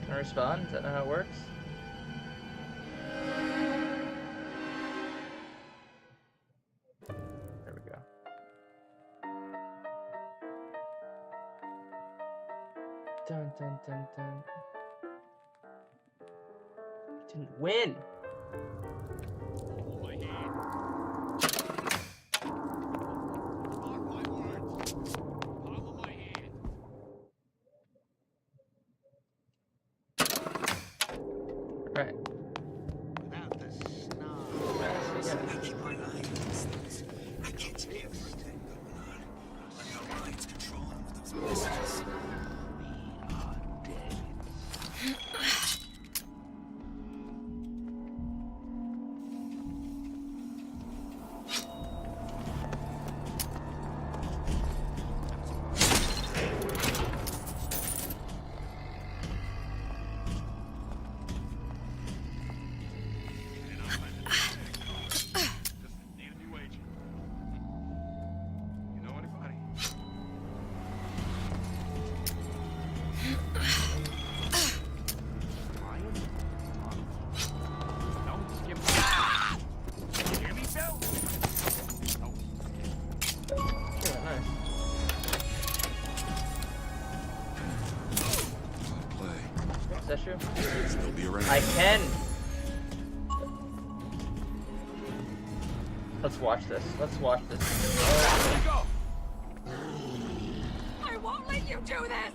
Can I respond? Is that not how it works? There we go. Dun dun dun dun. I didn't win. Right. Without the snow. I keep my eye on these things. I can't see everything going on. But your mind's controlling those messages. We are dead. Is that true? Still be around. I can! Let's watch this. Let's watch this. Oh. I won't let you do this!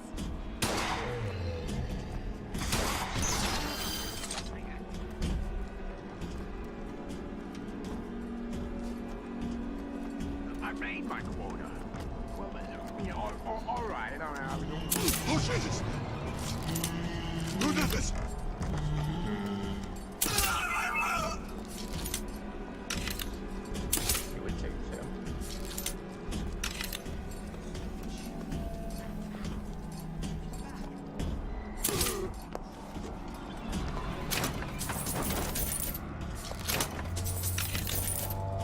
I made my quota. Well, yeah, all right. I don't know. Oh, Jesus! Who did this? You would take two.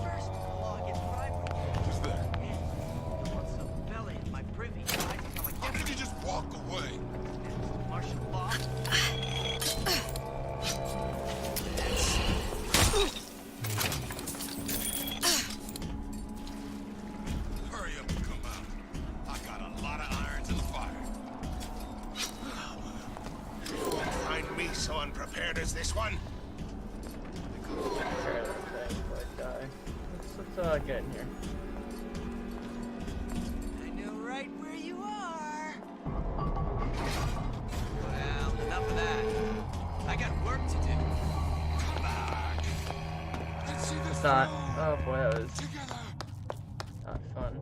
First, the law gets bribery. Who's that? I want some fella in my privy. I think I'm How can you just walk away? martial law. Hurry up and come out. I got a lot of irons in the fire. Find me so unprepared as this one? Let's get in here. I know right where you are. enough of that. I got work to do. Come back. Let's see this It's not. through. Oh boy, that was Together. not fun.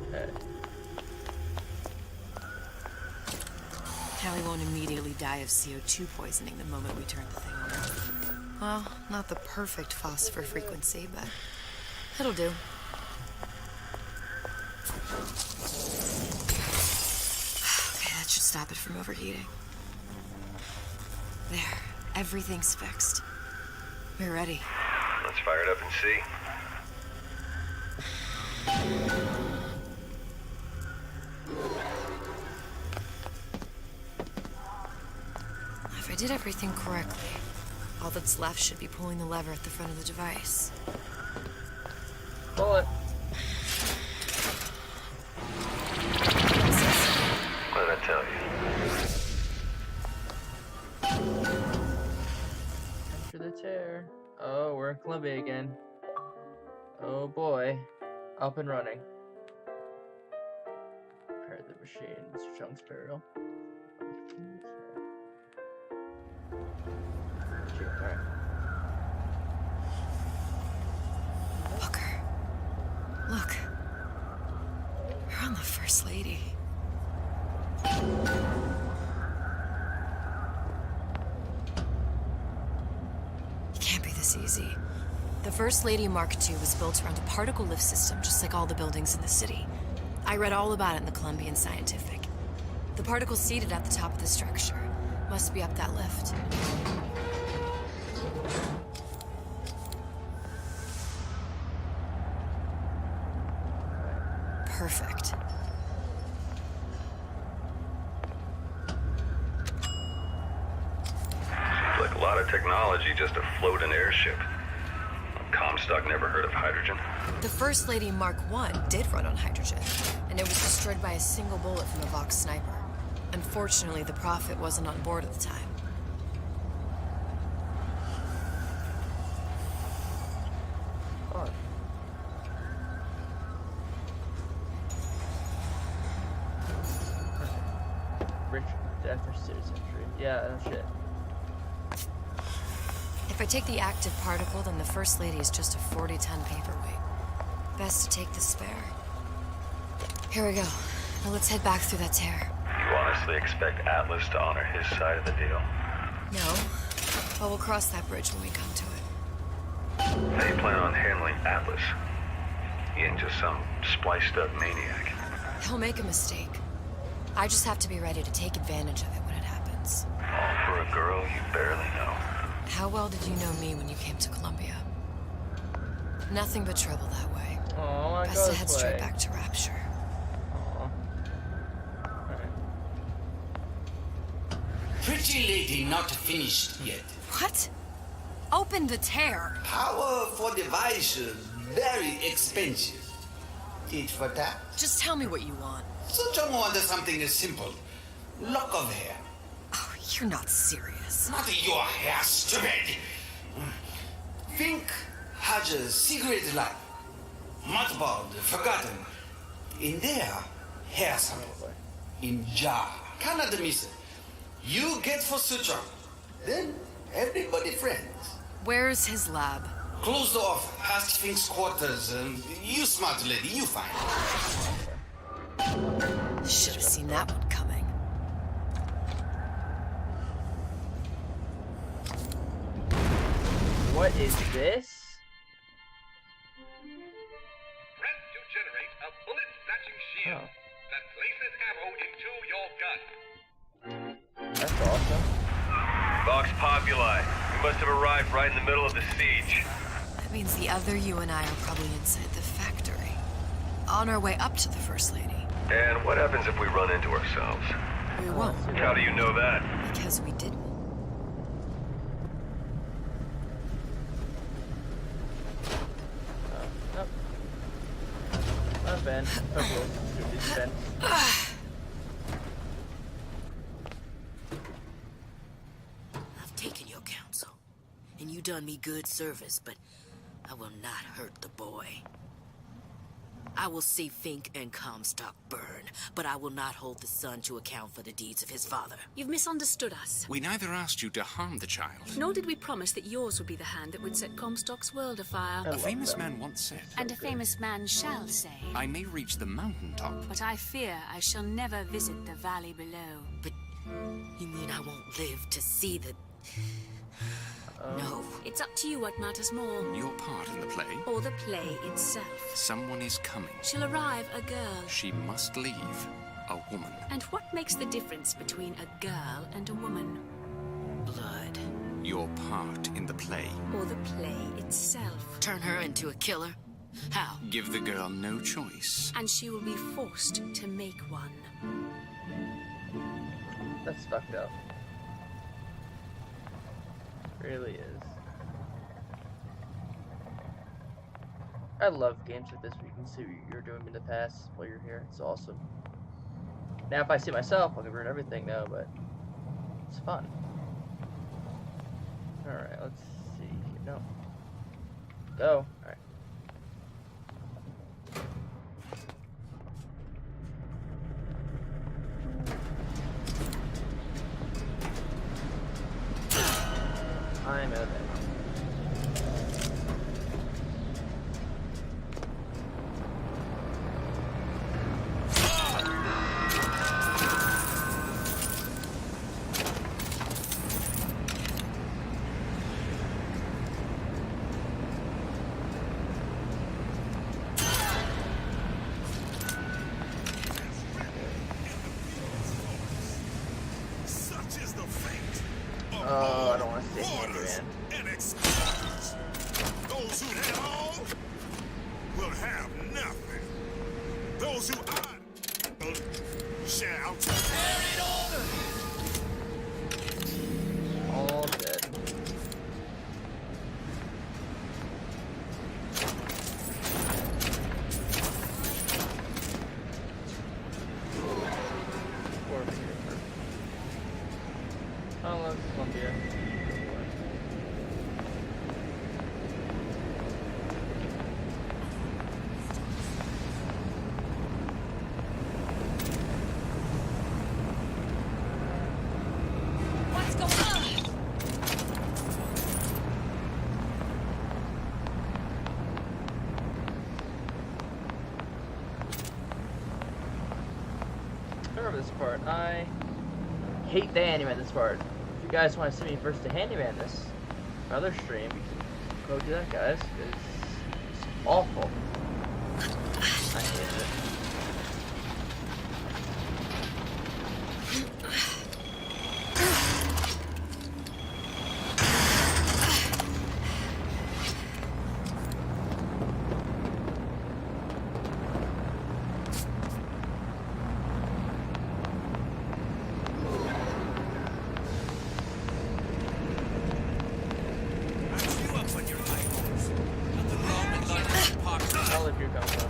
Okay. Callie won't immediately die of CO2 poisoning the moment we turn the thing on. Well, not the perfect phosphor frequency, but it'll do. Okay, that should stop it from overheating. There, everything's fixed. We're ready. Let's fire it up and see. If I did everything correctly, all that's left should be pulling the lever at the front of the device. Pull it. What did I tell you? Enter the chair. Oh, we're in Columbia again. Oh boy. Up and running. Repair the machine. Mr. Chung's burial. Alright. Walker. Look. We're on the First Lady. It can't be this easy. The First Lady Mark II was built around a particle lift system just like all the buildings in the city. I read all about it in the Columbian Scientific. The particles seated at the top of the structure must be up that lift. Perfect. Seems like a lot of technology just to float an airship. Comstock never heard of hydrogen. The First Lady Mark I did run on hydrogen, and it was destroyed by a single bullet from a Vox sniper. Unfortunately, the Prophet wasn't on board at the time. Oh. Rich death or serious injury. Yeah, that's shit. If I take the active particle, then the First Lady is just a 40-ton paperweight. Best to take the spare. Here we go. Now let's head back through that tear. You honestly expect Atlas to honor his side of the deal? No, but we'll cross that bridge when we come to it. How do you plan on handling Atlas? He ain't just some spliced-up maniac. He'll make a mistake. I just have to be ready to take advantage of it when it happens. All for a girl you barely know. How well did you know me when you came to Columbia? Nothing but trouble that way. Oh, I Best to head straight back to Rapture. Pretty lady not finished yet. What? Open the tear. Power for device, very expensive. Tit for tat. Just tell me what you want. Suchong wanted something simple. Lock of hair. Oh, you're not serious. Not your hair, stupid. Think has a secret life. Mothballed, forgotten. In there, hair sample. In jar. Cannot miss it. You get for Suchong. Then everybody friends. Where's his lab? Closed off, past Fink's quarters. You smart lady, you find. Should have seen that one coming. What is this? Press to generate a bullet-snatching shield that places ammo into your gun. That's awesome. Vox Populi. We must have arrived right in the middle of the siege. That means the other you and I are probably inside the factory. On our way up to the First Lady. And what happens if we run into ourselves? We won't. How do you know that? Because we didn't. Not Ben. Okay. It's Ben. I've taken your counsel, and you done me good service, but I will not hurt the boy. I will see Fink and Comstock burn, but I will not hold the son to account for the deeds of his father. You've misunderstood us. We neither asked you to harm the child. Nor did we promise that yours would be the hand that would set Comstock's world afire. A famous man once said, And a famous man shall say, I may reach the mountaintop. but I fear I shall never visit the valley below. But you mean I won't live to see the... No. It's up to you what matters more. Your part in the play? Or the play itself. Someone is coming. She'll arrive a girl. She must leave a woman. And what makes the difference between a girl and a woman? Blood. Your part in the play. Or the play itself. Turn her into a killer? How? Give the girl no choice. And she will be forced to make one. That's fucked up. Really is. I love games like this where you can see what you're doing in the past while you're here. It's awesome. Now if I see myself, I can ruin everything though, but it's fun. Alright, let's see. No. Go. Alright. I'm out of it. Such is the fate of Oh, I don't want to stay here, borders man. and explorers. Those who had all will have nothing. Those who are shall All dead. Poor Peter. I love Columbia. What's going on? I remember this part. I hate the handyman this part. If you guys want to see me versus the handyman this other stream, you can go do that, guys. It's awful. I hate it. I'll let you come from.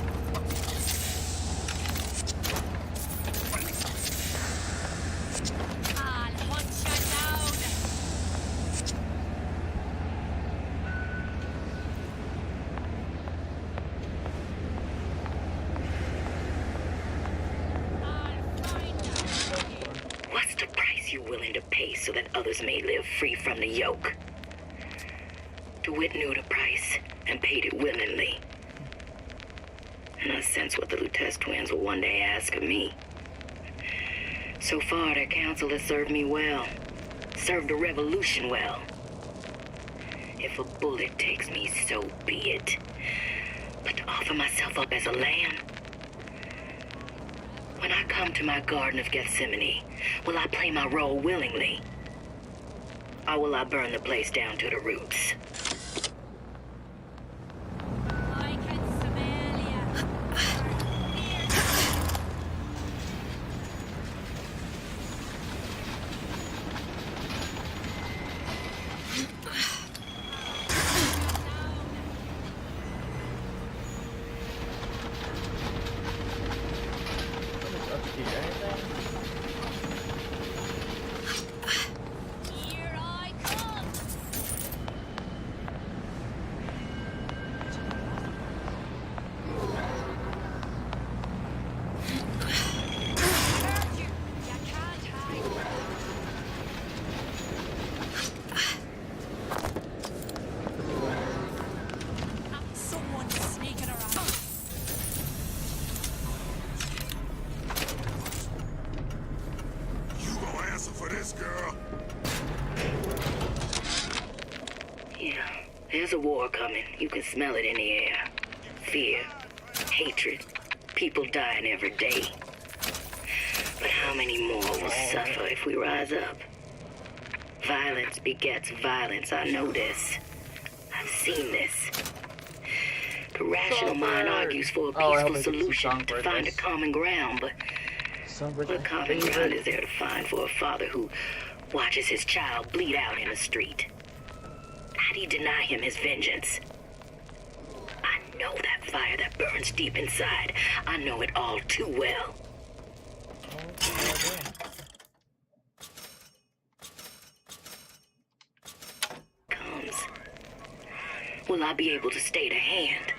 I'll hunt you down. What's the price you're willing to pay so that others may live free from the yoke? DeWitt knew the price and paid it willingly. And I sense what the Lutece twins will one day ask of me. So far, their counsel has served me well. Served the revolution well. If a bullet takes me, so be it. But to offer myself up as a lamb? When I come to my Garden of Gethsemane, will I play my role willingly? Or will I burn the place down to the roots? I can smell ya. Up here, anything? Here I come. There's a war coming. You can smell it in the air. Fear, hatred, people dying every day. But how many more will suffer if we rise up? Violence begets violence. I know this. I've seen this. The rational mind argues for a peaceful solution to find a common ground, but what common ground is there to find for a father who watches his child bleed out in the street? How do you deny him his vengeance? I know that fire that burns deep inside. I know it all too well. Comes. Will I be able to stay to hand?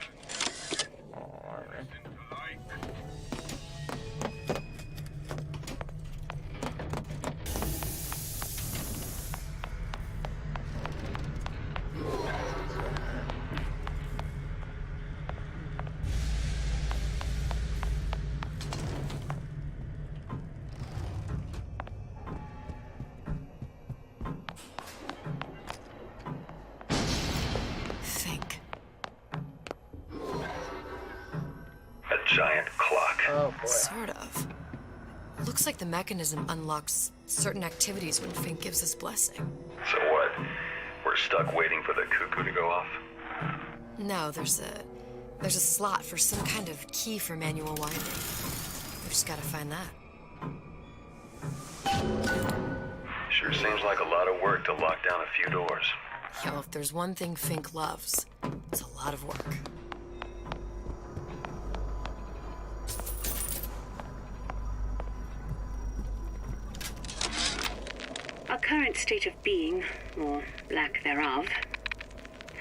Giant clock. Oh boy. Sort of. Looks like the mechanism unlocks certain activities when Fink gives his blessing. So what? We're stuck waiting for the cuckoo to go off? No, there's a slot for some kind of key for manual winding. We just gotta find that. Sure seems like a lot of work to lock down a few doors. Yo, if there's one thing Fink loves, it's a lot of work. Our current state of being, or lack thereof,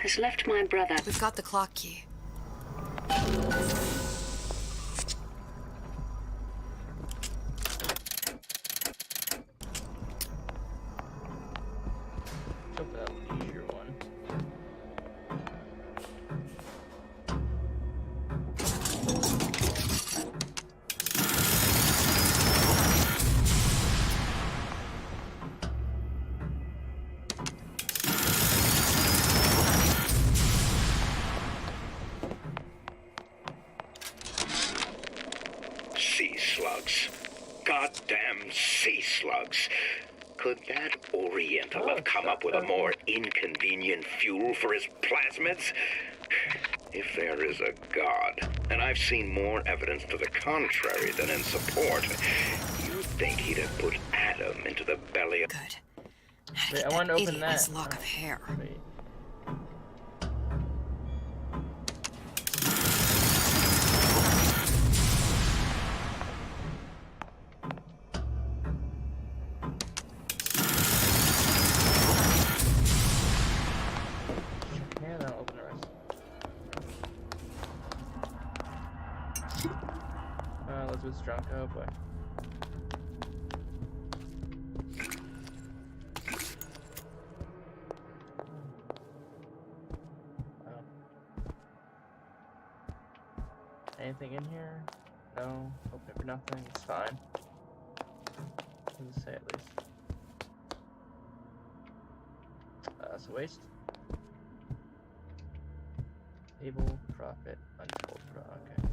has left my brother. We've got the clock key. Sea slugs. Goddamn sea slugs. Could that Oriental have come up with a more inconvenient fuel for his plasmids? If there is a God, and I've seen more evidence to the contrary than in support, you'd think he'd have put Adam into the belly of... Good. Wait, I want to open that. Nice lock of hair. Wait. Yeah, then I'll open the rest. Elizabeth's drunk. Oh boy. Anything in here? No. Open it for nothing. It's fine. What does it say at least? It's a waste. Table, profit, unfold, okay.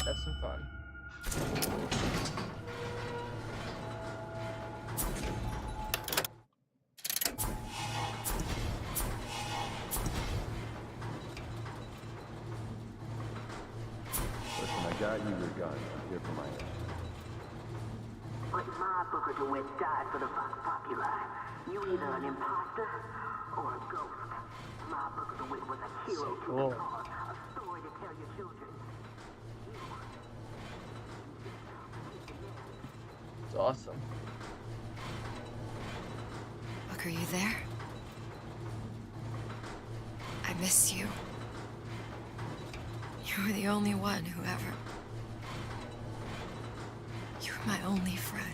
That's some fun. Listen, I got you your gun. I'm here for my answer. But my Booker DeWitt died for the Vox Populi. You either an imposter or a ghost. My Booker DeWitt was a hero to the cause, a story to tell your children. It's awesome. Look, are you there? miss you. You were the only one who ever... You were my only friend.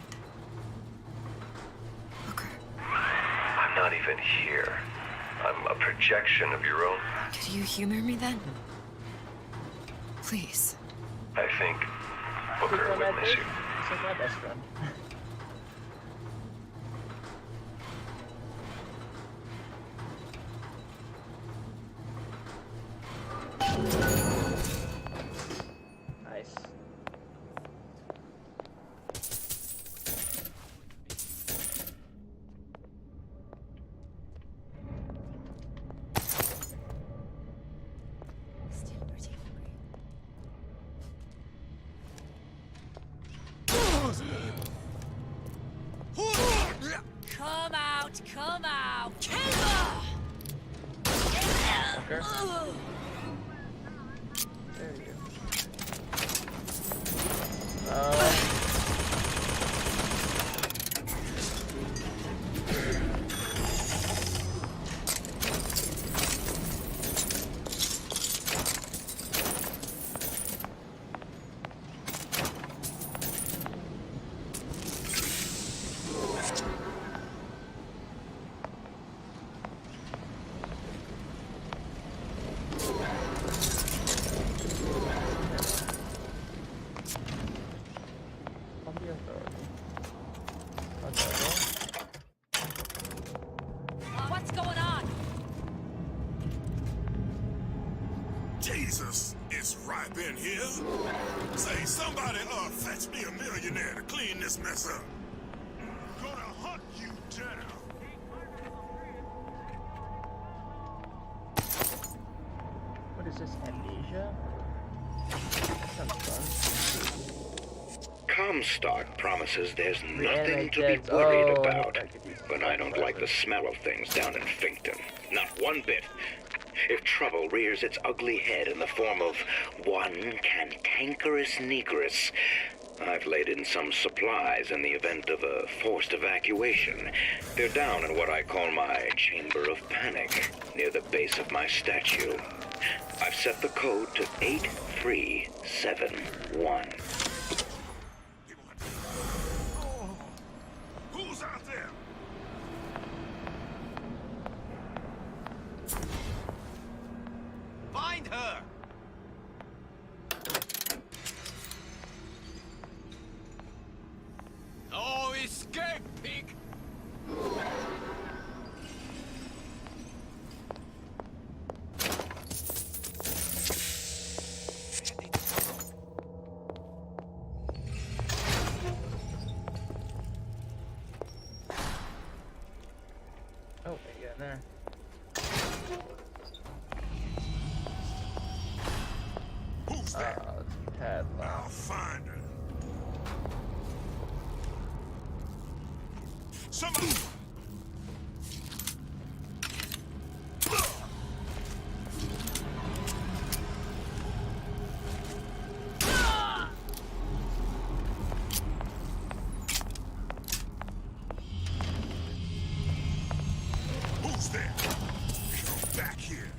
Booker. I'm not even here. I'm a projection of your own. Could you humor me then? Please. I think Booker would miss you. It's like my best friend. Nice. Come out, come out. Okay. There you go. What's going on? Jesus, it's ripe in here. Say, somebody fetch me a millionaire to clean this mess up. Gonna hunt you down. What is this, amnesia? That sounds fun. Comstock promises there's nothing Reanimate to be dead. worried Oh, about, that could be but I don't like the smell of things down in Finkton. Not one bit. If trouble rears its ugly head in the form of one cantankerous negress, I've laid in some supplies in the event of a forced evacuation. They're down in what I call my chamber of panic, near the base of my statue. I've set the code to 8371. Who's out there? Find her! Oh, escape, pig! Oh, yeah, there. Who's that? Padlock. I'll find her. Somebody. Who's there? Come back here.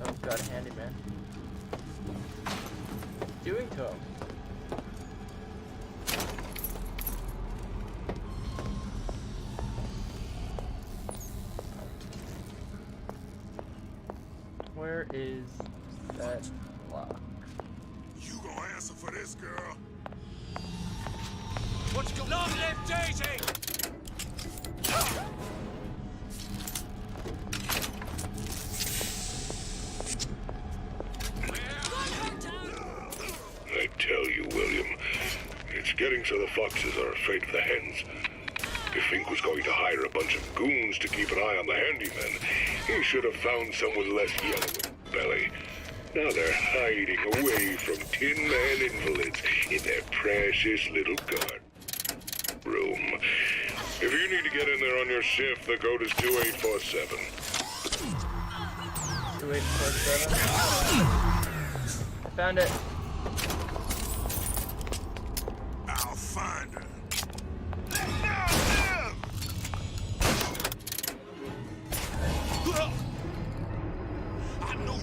Oh, got a handyman. Doing to him. Where is that lock? You gonna answer for this, girl? What's going on? Long live Daisy! I tell you, William, it's getting so the foxes are afraid of the hens. If Fink was going to hire a bunch of goons to keep an eye on the handyman, he should have found some with less yellow belly. Now they're hiding away from Tin Man invalids in their precious little guard room. If you need to get in there on your shift, the code is 2847. 2847. I found it. I'll find her. I know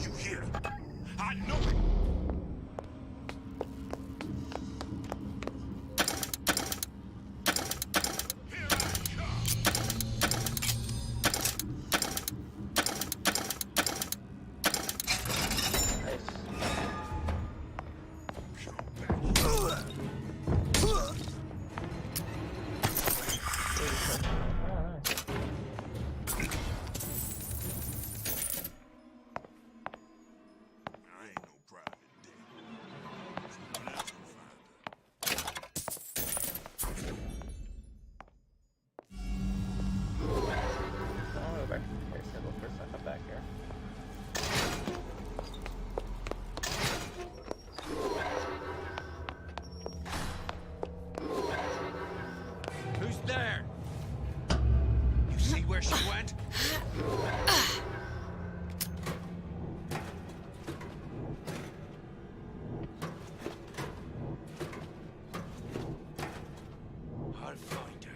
I'll find her.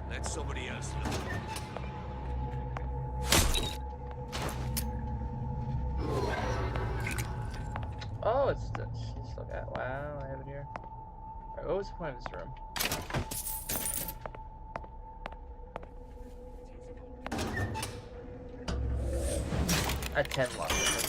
Let somebody else look. Oh, it's still got. Wow, I have it here. Alright, what was the point of this room? At 10 left.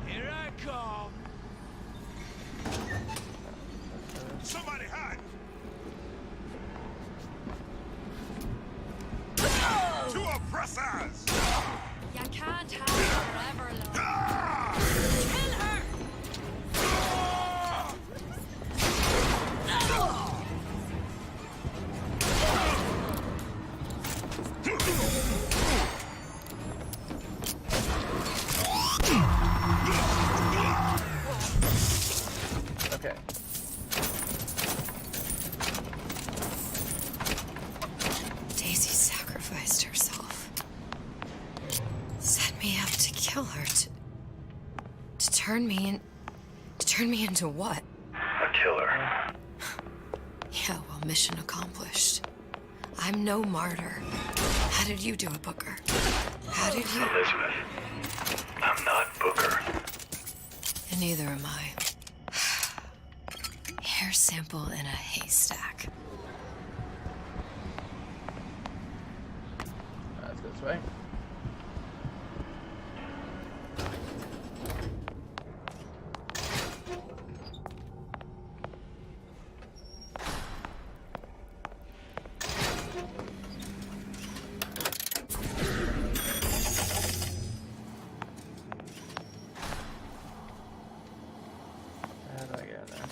Here I come. Somebody hide. Two oppressors! You can't have her forever long. Kill her! Okay. Daisy sacrificed herself. Set me up to kill her, to turn me into what? A killer. Yeah, well, mission accomplished. I'm no martyr. How did you do it, Booker? How did you? Elizabeth, I'm not Booker. And neither am I. Hair sample in a haystack. Let's go this way. How do I get in there?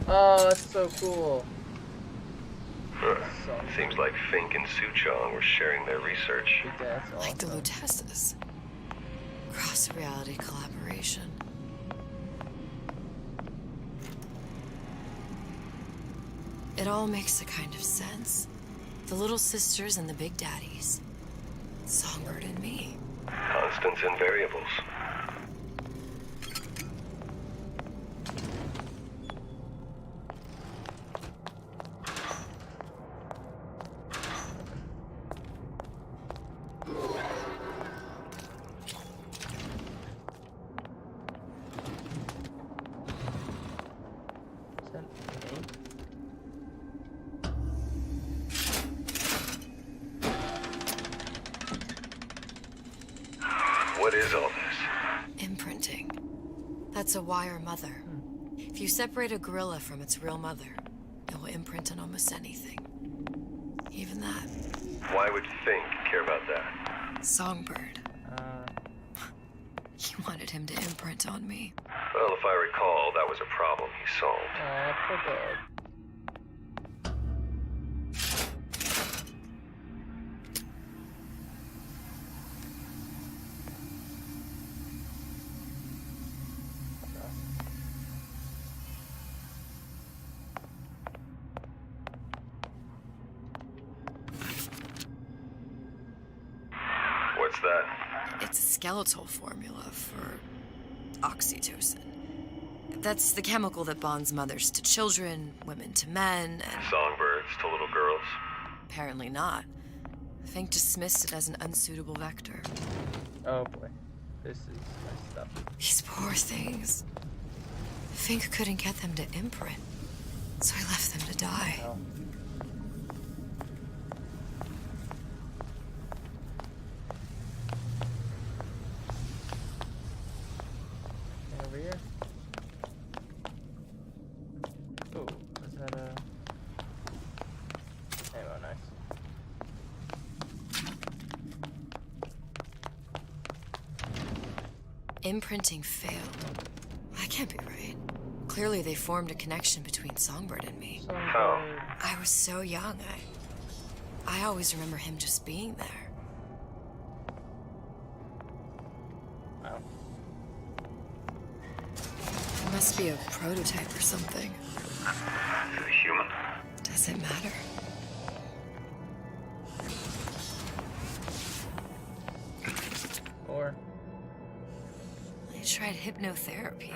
Oh, that's so cool. Seems like Fink and Suchong were sharing their research. That's awesome. Like the Lutesses. Cross-reality collaboration. It all makes a kind of sense. The little sisters and the big daddies. Songbird and me. Constants and variables. Is that me? What is all this? Imprinting. That's a wire mother. If you separate a gorilla from its real mother, it will imprint on almost anything. Even that. Why would Fink care about that? Songbird. He wanted him to imprint on me. Well, if I recall, that was a problem he solved. Poor dog. What's that? It's a skeletal formula for oxytocin. That's the chemical that bonds mothers to children, women to men, and... Songbirds to little girls? Apparently not. Fink dismissed it as an unsuitable vector. Oh boy. This is messed up. These poor things. Fink couldn't get them to imprint, so he left them to die. Oh. Over here. Oh, is that a... Anyway, nice. Imprinting failed. That can't be right. Clearly they formed a connection between Songbird and me. How? I was so young, I always remember him just being there. Wow. It must be a prototype or something. Is it human? Does it matter? Or... I tried hypnotherapy.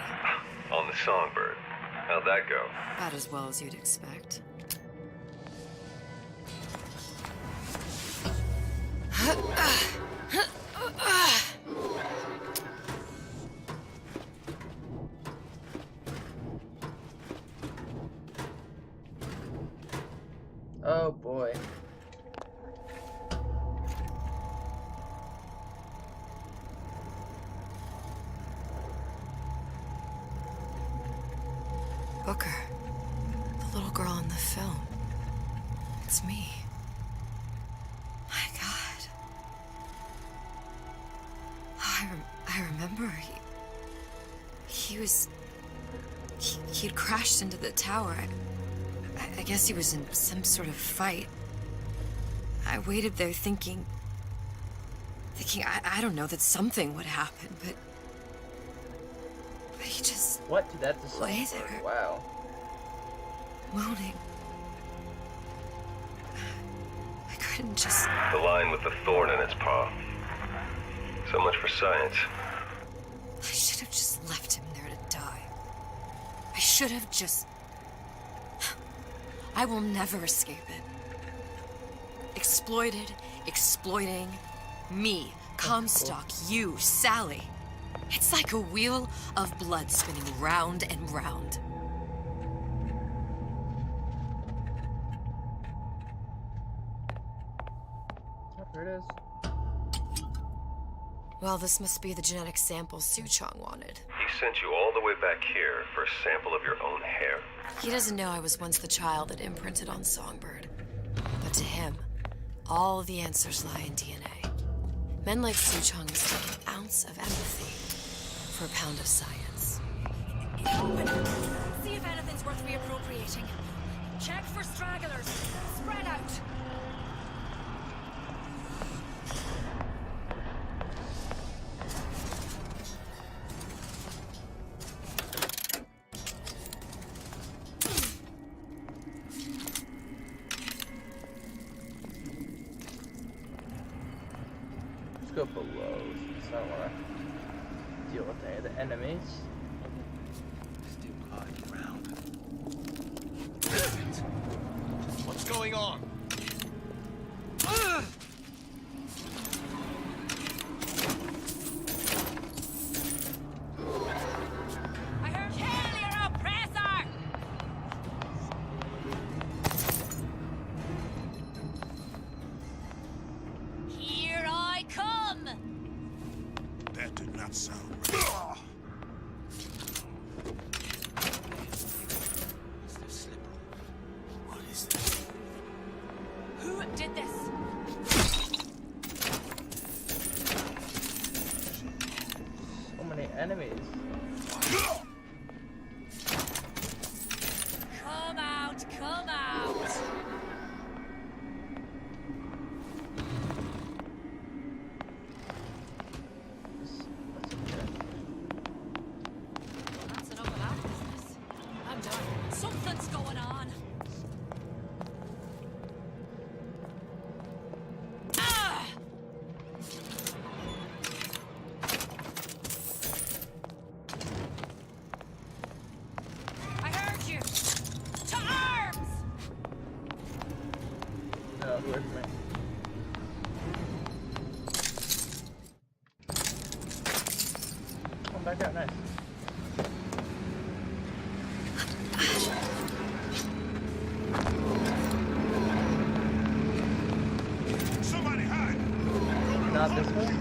On the Songbird. How'd that go? About as well as you'd expect. Oh boy. Booker. The little girl in the film. It's me. My God. Oh, I remember he'd crashed into the tower. I guess he was in some sort of fight. I waited there thinking I don't know, that something would happen, but he just... What did that just lay there. Wow. Moaning. I couldn't just... The line with the thorn in its paw. So much for science. I should have just left him there to die. I should have just... I will never escape it. Exploited, exploiting, me, Comstock, you, Sally. It's like a wheel of blood spinning round and round. Oh, here it is. Well, this must be the genetic sample Suchong wanted. He sent you all the way back here for a sample of your own hair. He doesn't know I was once the child that imprinted on Songbird. But to him, all the answers lie in DNA. Men like Suchong mistake an ounce of empathy for a pound of science. Open! See if anything's worth reappropriating. Check for stragglers. Spread out. Let's go below, since I don't want to deal with any of the enemies. Still lying around. What's going on? I heard hail your oppressor! Here I come! That did not sound right. Is this slippery? What is this? Who did this? So many enemies. Come out, come out! That's enough of that business. I'm done. Something's going on. Ah! Alright, nice. Somebody hide! Not this one?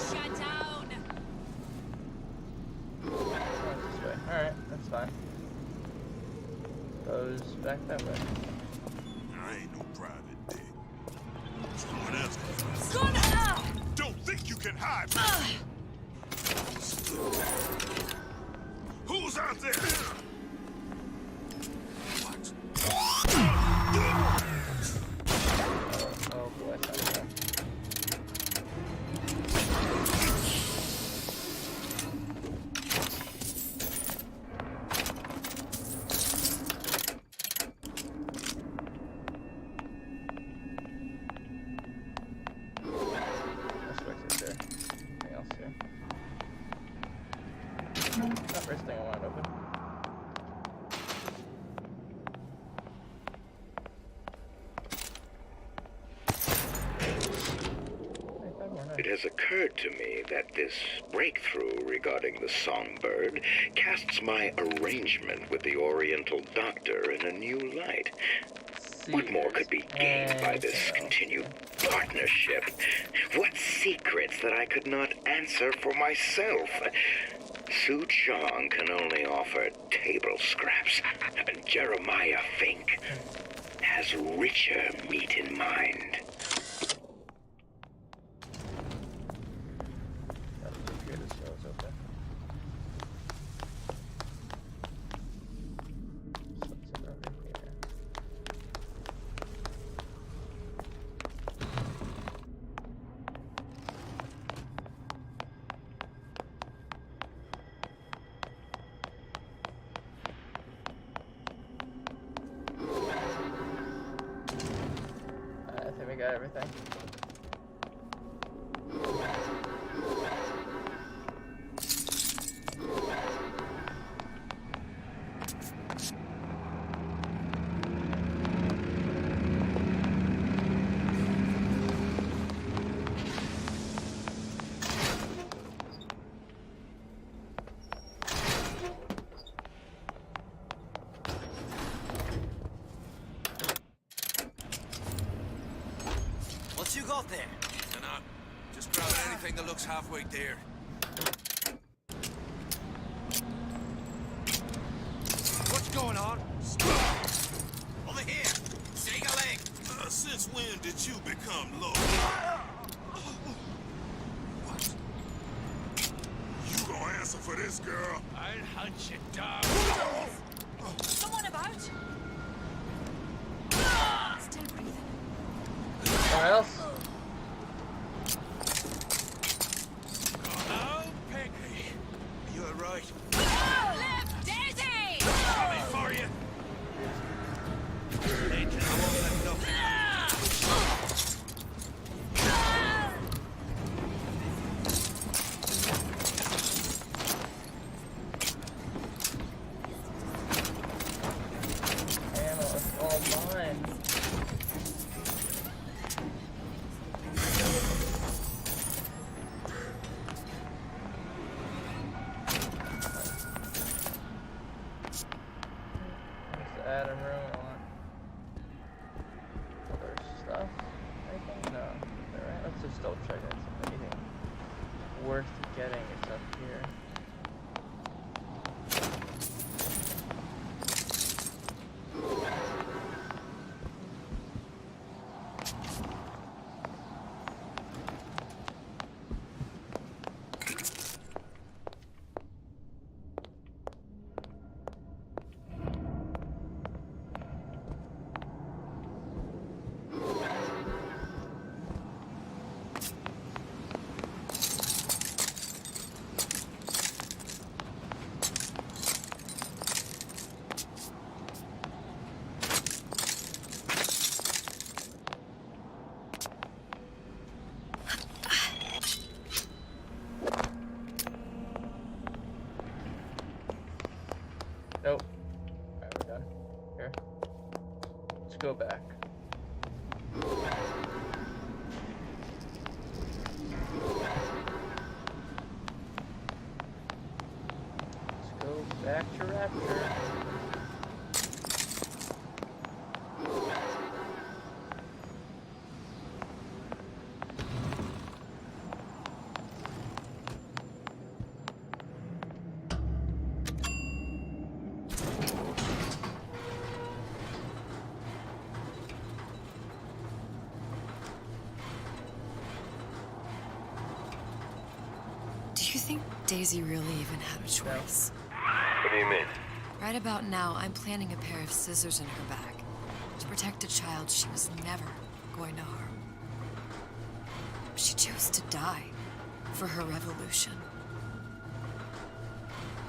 Shut down. This way. Alright, that's fine. Goes back that way. I ain't no private dick. Someone else can find Don't think you can hide me. Who's out there? What? Oh boy, that's not that first thing I wanted open. It has occurred to me that this breakthrough regarding the songbird casts my arrangement with the Oriental Doctor in a new light. What more could be gained by this continued partnership? What secrets that I could not answer for myself? Su Chong can only offer table scraps, and Jeremiah Fink has richer meat in mind. I think we got everything. What you got there? Dunno. Just grabbing anything that looks halfway there. What's going on? Over here! Take a leg! Since when did you become low? What? You gonna answer for this, girl? I'll hunt you down. Someone about? Still breathing. Someone else? Oh, Peggy. You alright? Live Daisy! Coming for you. Agent, I won't let nothing. Ammo is all mine. Where's the Adam room? I want other stuff. Anything? No. Alright, let's just double check it. Anything worth getting is up here. Let's go back to Rapture. Do you think Daisy really even had a choice? What do you mean? Right about now, I'm planting a pair of scissors in her back to protect a child she was never going to harm. She chose to die for her revolution.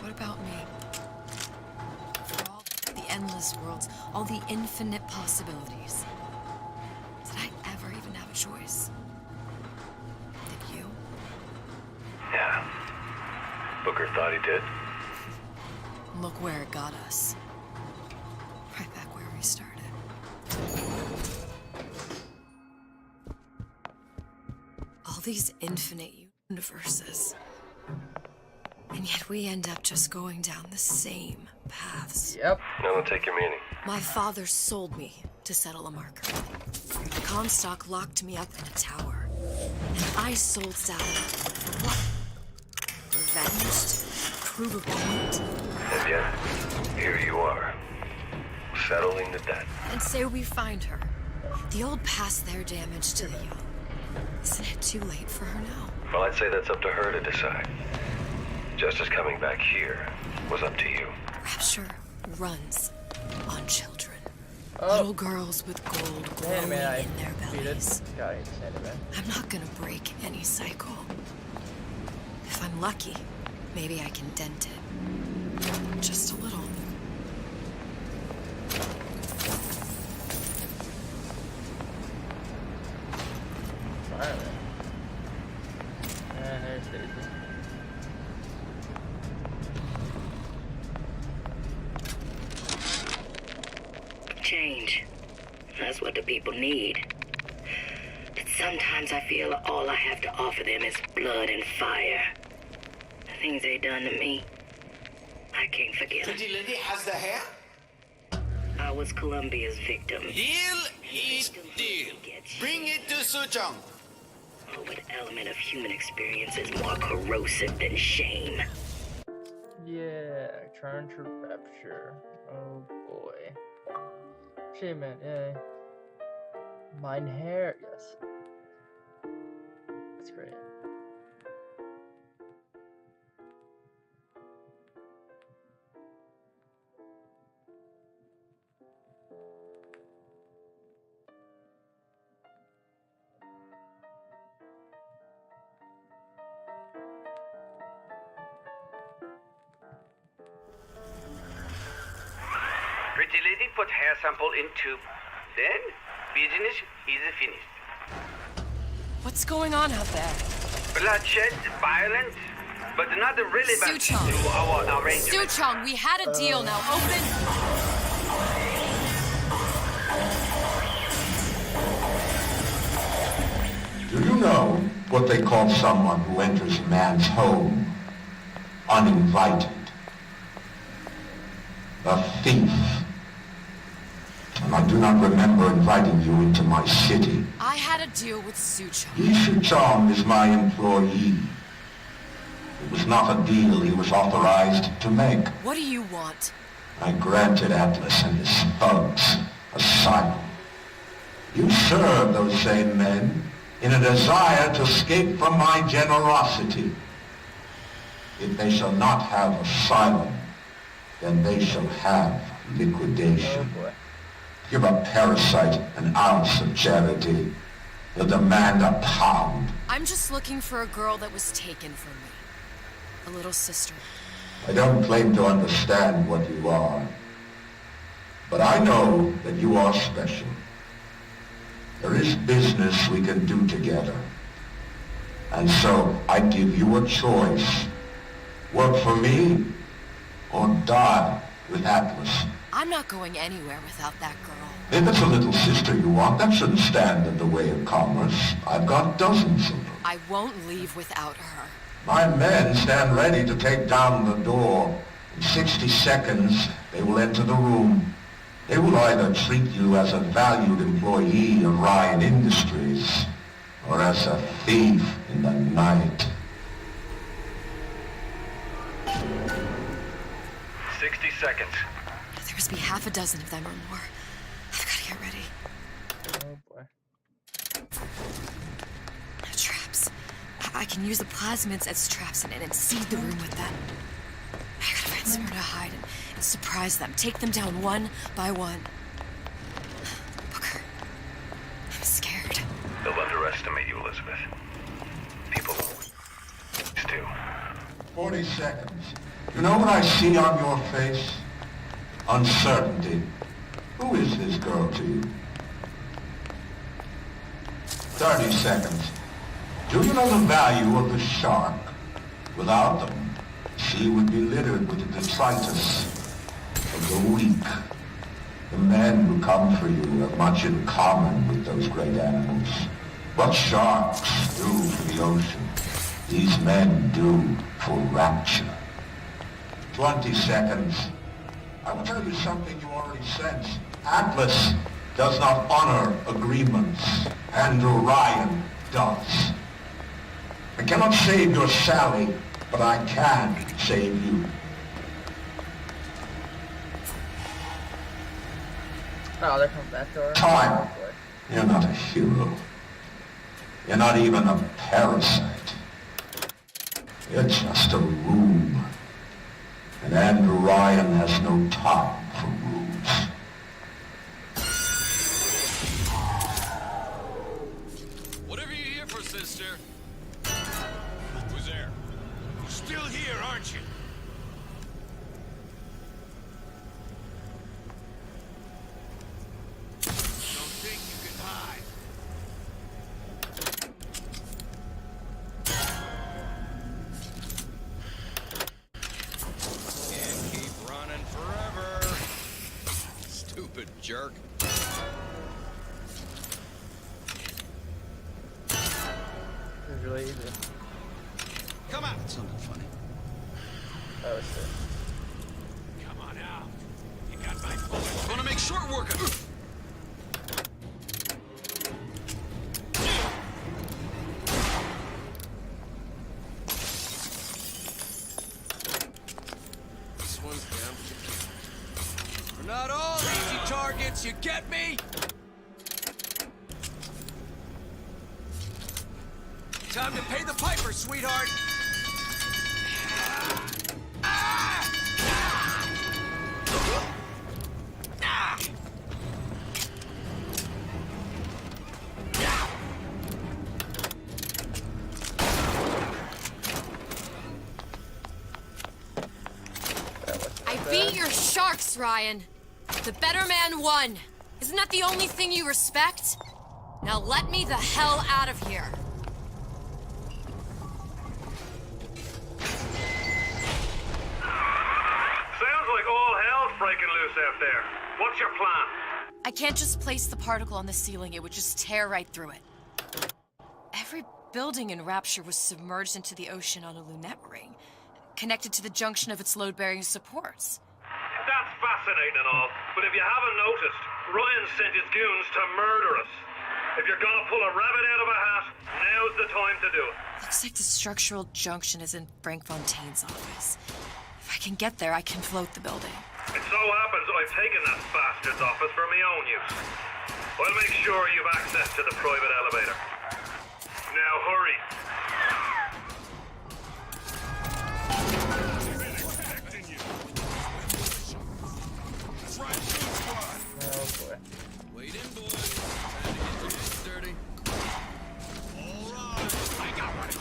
What about me? For all the endless worlds, all the infinite possibilities. Did I ever even have a choice? Did you? Yeah. Booker thought he did. Look where it got us. Right back where we started. All these infinite universes. And yet we end up just going down the same paths. Yep. I don't take your meaning. My father sold me to settle a marker. Comstock locked me up in a tower. And I sold Sally for what? Revenge? To prove a point? And yet, here you are, settling the debt. And say we find her. The old past their damage to the young. Isn't it too late for her now? Well, I'd say that's up to her to decide. Justice coming back here was up to you. Rapture runs on children. Oh. Little girls with gold glowing in their bellies. I'm not gonna break any cycle. If I'm lucky, maybe I can dent it. Just a little. Finally. And there's Daisy. Change. That's what the people need. But sometimes I feel all I have to offer them is blood and fire. The things they done to me, I can't forget 'em. Pretty lady has the hair? I was Columbia's victim. Deal is deal. Bring it to Suchong. Oh, what element of human experience is more corrosive than shame? Yeah, turn to Rapture. Oh boy. Achievement, yay. Mine hair, yes. That's great. Pretty lady put hair sample in tube. Then, business is finished. What's going on out there? Bloodshed, violence, but not relevant Suchong. to our arrangement. Suchong, we had a deal. Now open. Do you know what they call someone who enters a man's home uninvited? A thief. And I do not remember inviting you into my city. I had a deal with Suchong. Suchong is my employee. It was not a deal he was authorized to make. What do you want? I granted Atlas and his thugs asylum. You serve those same men in a desire to escape from my generosity. If they shall not have asylum, then they shall have liquidation. Give a parasite an ounce of charity. He'll demand a pound. I'm just looking for a girl that was taken from me. A little sister. I don't claim to understand what you are, but I know that you are special. There is business we can do together. And so I give you a choice. Work for me or die with Atlas. I'm not going anywhere without that girl. If it's a little sister you want, that shouldn't stand in the way of commerce. I've got dozens of them. I won't leave without her. My men stand ready to take down the door. In 60 seconds, they will enter the room. They will either treat you as a valued employee of Ryan Industries, or as a thief in the night. 60 seconds. There must be half a dozen of them or more. I've got to get ready. Oh boy. Traps. I can use the plasmids as traps and seed the room with them. I gotta find somewhere to hide and surprise them. Take them down one by one. Booker, I'm scared. They'll underestimate you, Elizabeth. People do. 40 seconds. You know what I see on your face? Uncertainty. Who is this girl to you? 30 seconds. Do you know the value of the shark? Without them, the sea would be littered with the detritus of the weak. The men who come for you have much in common with those great animals. What sharks do for the ocean, these men do for rapture. 20 seconds. I will tell you something you already sense. Atlas does not honor agreements. Andrew Ryan does. I cannot save your Sally, but I can save you. Oh, there comes that door. Time. You're not a hero. You're not even a parasite. You're just a room. And Andrew Ryan has no time for rules. Whatever you're here for, sister. Who's there? You're still here, aren't you? Don't think you can hide. Can't keep running forever. Stupid jerk. It's really easy. Come out. Something funny. Oh, it's good. Come on out. You got my phone. Gonna make short work of it. This one's down to the kill. We're not all easy targets, you get me? Time to pay the piper, sweetheart. I beat your sharks, Ryan. The better man won. Isn't that the only thing you respect? Now let me the hell out of here. Sounds like all hell's breaking loose out there. What's your plan? I can't just place the particle on the ceiling. It would just tear right through it. Every building in Rapture was submerged into the ocean on a lunette ring, connected to the junction of its load-bearing supports. That's fascinating and all, but if you haven't noticed, Ryan sent his goons to murder us. If you're gonna pull a rabbit out of a hat, now's the time to do it. Looks like the structural junction is in Frank Fontaine's office. If I can get there, I can float the building. It so happens I've taken that bastard's office for my own use. I'll make sure you've access to the private elevator. Now hurry. Oh boy. Wait in, boys. Time to get your hands dirty. All right. I got one of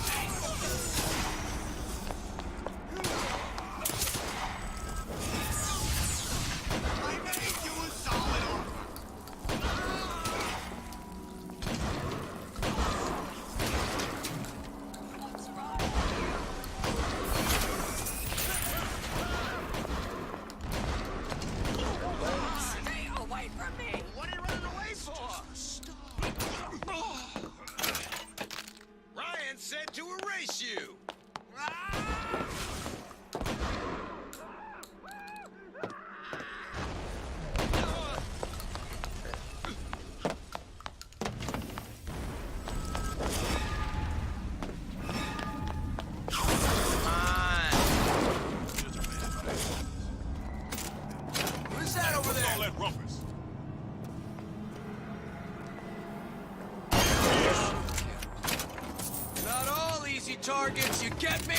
I made you a solid offer. easy targets, you get me?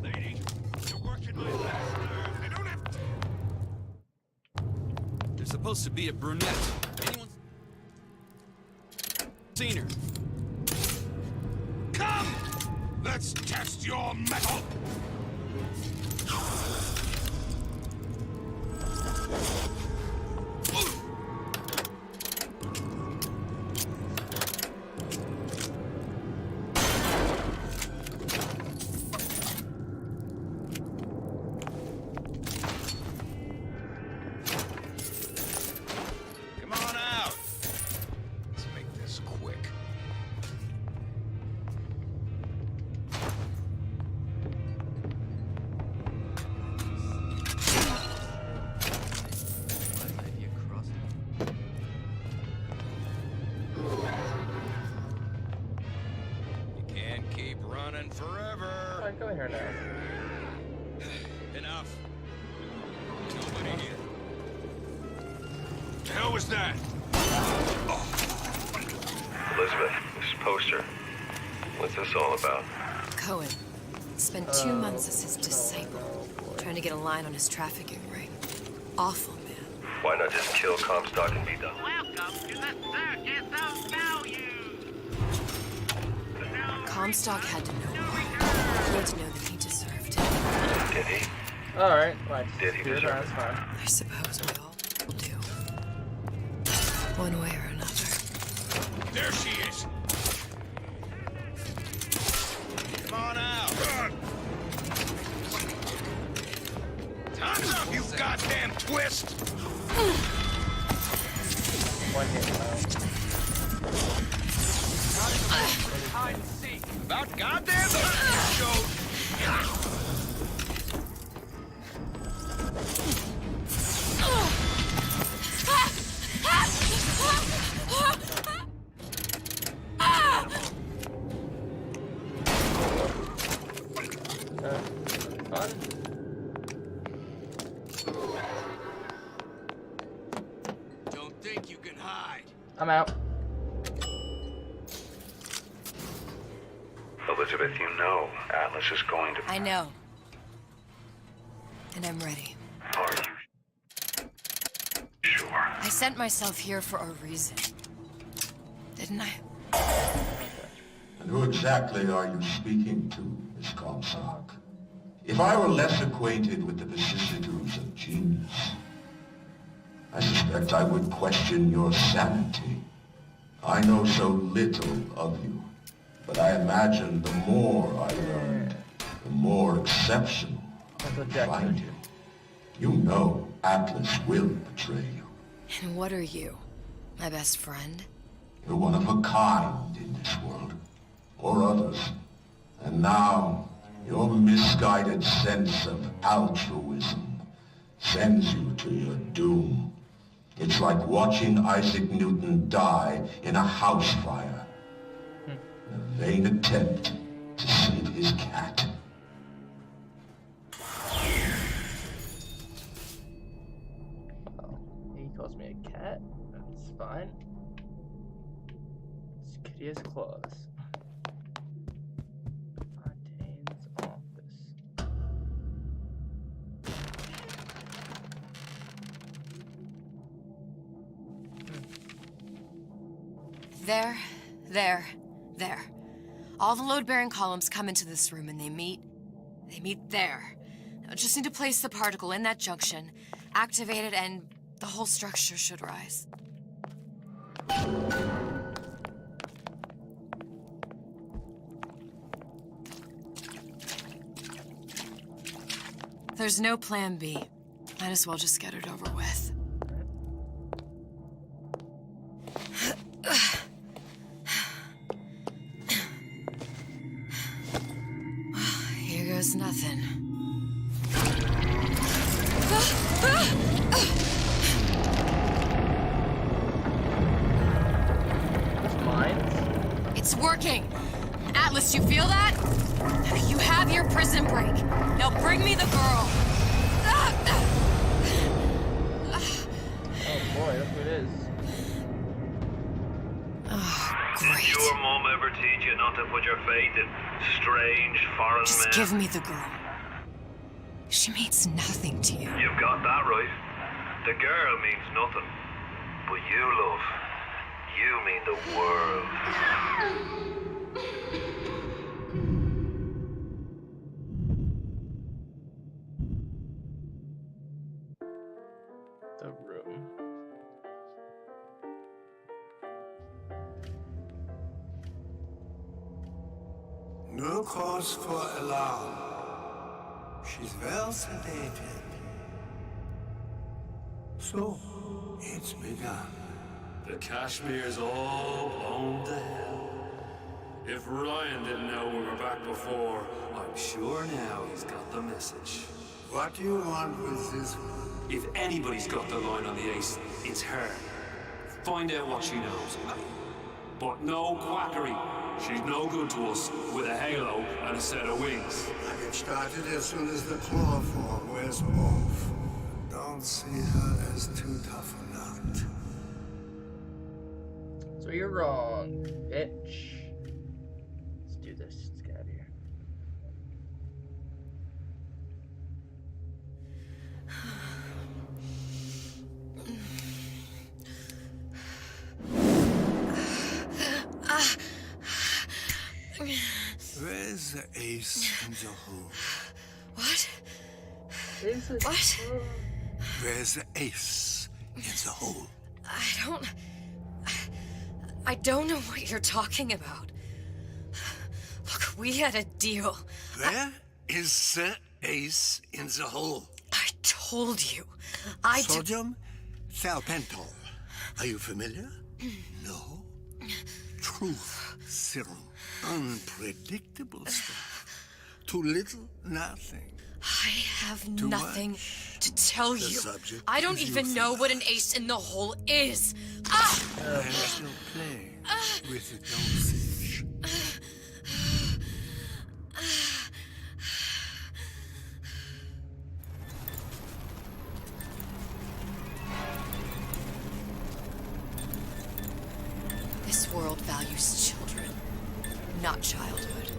Lady, you're working my last nerve. I don't have... There's supposed to be a brunette. Anyone seen her? Come! Let's test your metal! Come on out. Let's make this quick. You can't keep running forever. Alright, go here now. Enough. Nobody here. The hell was that? Elizabeth, this poster. What's this all about? Cohen spent 2 months as his disciple, trying to get a line on his trafficking ring. Awful man. Why not just kill Comstock and be done? Welcome to the Circus of Value. Comstock had to know. He had to know that he deserved it. Did he? Alright, fine. Did he deserve That's fine. I suppose we all do. One way or another. There she is! Come on out. Time's up, you goddamn twist! One hit. Hide and seek. About goddamn show. Fun. Don't think you can hide. I'm out. Elizabeth, you know Atlas is going to... I know. And I'm ready. Are you sure? I sent myself here for a reason. Didn't I? And who exactly are you speaking to, Miss Comstock? If I were less acquainted with the vicissitudes of genius, I suspect I would question your sanity. I know so little of you, but I imagine the more I learned, the more exceptional I would find you. You know Atlas will betray you. And what are you? My best friend? You're one of a kind in this world, or others. And now, your misguided sense of altruism sends you to your doom. It's like watching Isaac Newton die in a house fire. A vain attempt to save his cat. Oh, he calls me a cat. That's fine. It's Kitty has claws. Fontaine's office. There. All the load-bearing columns come into this room and they meet there. Now just need to place the particle in that junction, activate it, and the whole structure should rise. There's no plan B. Might as well just get it over with. Here goes nothing. It's working! Atlas, you feel that? You have your prison break. Now bring me the girl. it is. Oh, Did great. your mom ever teach you not to put your faith in strange foreign Just men? give me the girl. She means nothing to you. You've got that right. The girl means nothing. But you, love, you mean the world. The room. No cause for alarm. She's well sedated. So, it's begun. The Kashmir's all blown to hell. If Ryan didn't know we were back before, I'm sure now he's got the message. What do you want with this one? If anybody's got the line on the ace, it's her. Find out what she knows. But no quackery. She's no good to us with a halo and a set of wings. I get started as soon as the chloroform wears off. Don't see her as too tough a nut. So you're wrong, bitch. Let's do this. Let's get out of here. Where's the ace in the hole? What? What? Where's the ace in the hole? I don't know what you're talking about. Look, we had a deal. Where is the ace in the hole? I told you. Sodium salpental. Are you familiar? No. Truth serum. Unpredictable stuff. Too little, nothing. I have Too nothing much. to tell The you. subject I don't is even know what an ace in the hole is. I'm still playing with the dosage. This world values children, not childhood.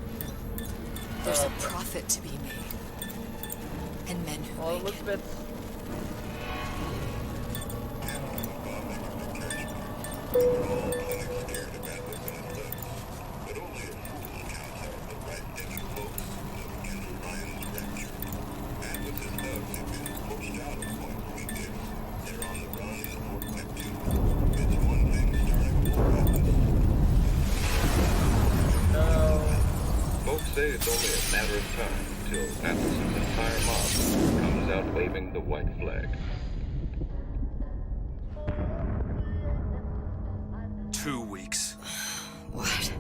There's a profit to be made, and men who make it. Folks say it's only a matter of time till Atlas's entire mob comes out waving the white flag. 2 weeks. What?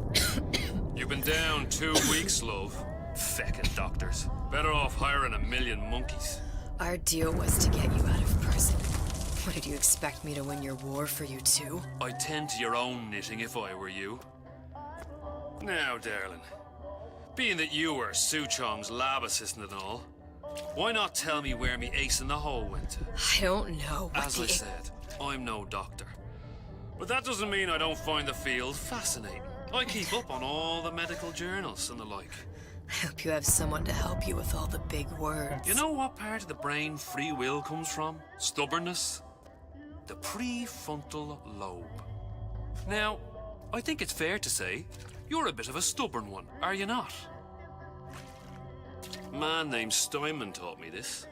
You've been down 2 weeks, love. Feckin' doctors. Better off hiring a million monkeys. Our deal was to get you out of prison. What, did you expect me to win your war for you too? I'd tend to your own knitting if I were you. Now, darling, being that you were Su Chong's lab assistant and all, why not tell me where me ace in the hole went? I don't know. As I said, I'm no doctor. But that doesn't mean I don't find the field fascinating. I keep up on all the medical journals and the like. I hope you have someone to help you with all the big words. You know what part of the brain free will comes from? Stubbornness? The prefrontal lobe. Now, I think it's fair to say you're a bit of a stubborn one, are you not? A man named Steinman taught me this.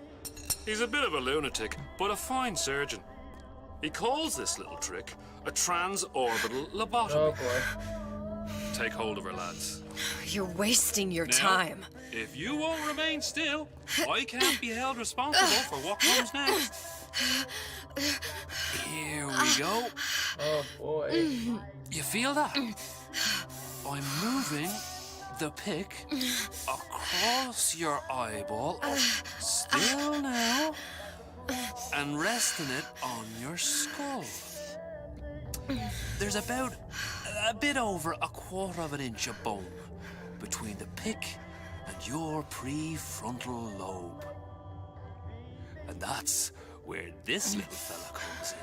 He's a bit of a lunatic, but a fine surgeon. He calls this little trick a transorbital lobotomy. Oh boy. Take hold of her, lads. You're wasting your Now, time. If you won't remain still, I can't be held responsible for what comes next. Here we go. Oh boy. You feel that? I'm moving the pick across your eyeball, still now, and resting it on your skull. There's about a bit over 1/4 of an inch of bone between the pick and your prefrontal lobe. And that's where this little fella comes in.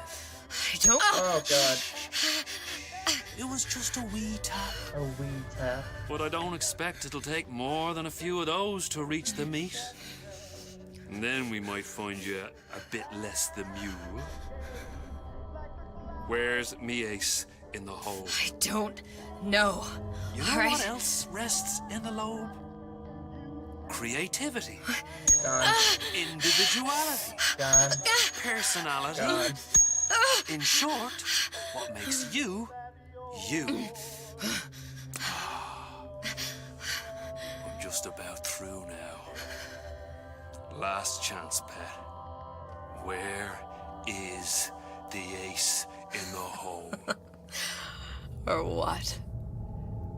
I don't. Oh god. It was just a wee tap. A wee tap. But I don't expect it'll take more than a few of those to reach the meat. And then we might find you a bit less the mule. Where's me ace in the hole? I don't know. You know what else rests in the lobe? Creativity. Gone. Individuality. Gone. Personality. Gone. In short, what makes you, you. I'm just about through now. Last chance, pet. Where is the ace in the hole? Or what?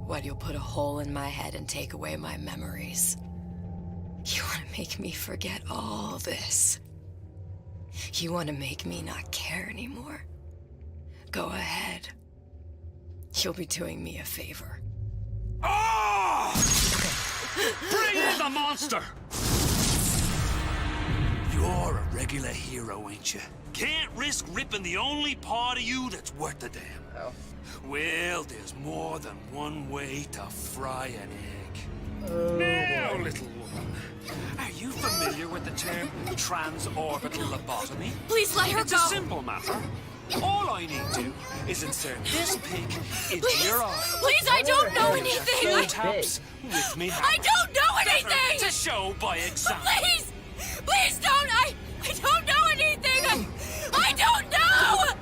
What, you'll put a hole in my head and take away my memories? You want to make me forget all this? You want to make me not care anymore? Go ahead. You'll be doing me a favor. Oh! Bring in the monster! You're a regular hero, ain't you? Can't risk ripping the only part of you that's worth a damn. Oh. Well, there's more than one way to fry an egg. Oh, now, little woman, are you familiar with the term transorbital lobotomy? Please let her It's go. a simple matter. All I need to is insert this pig into your eye. Please, I don't know anything. Few taps with me. I don't know anything. To show by example. Please, please don't. I don't know anything. I don't know.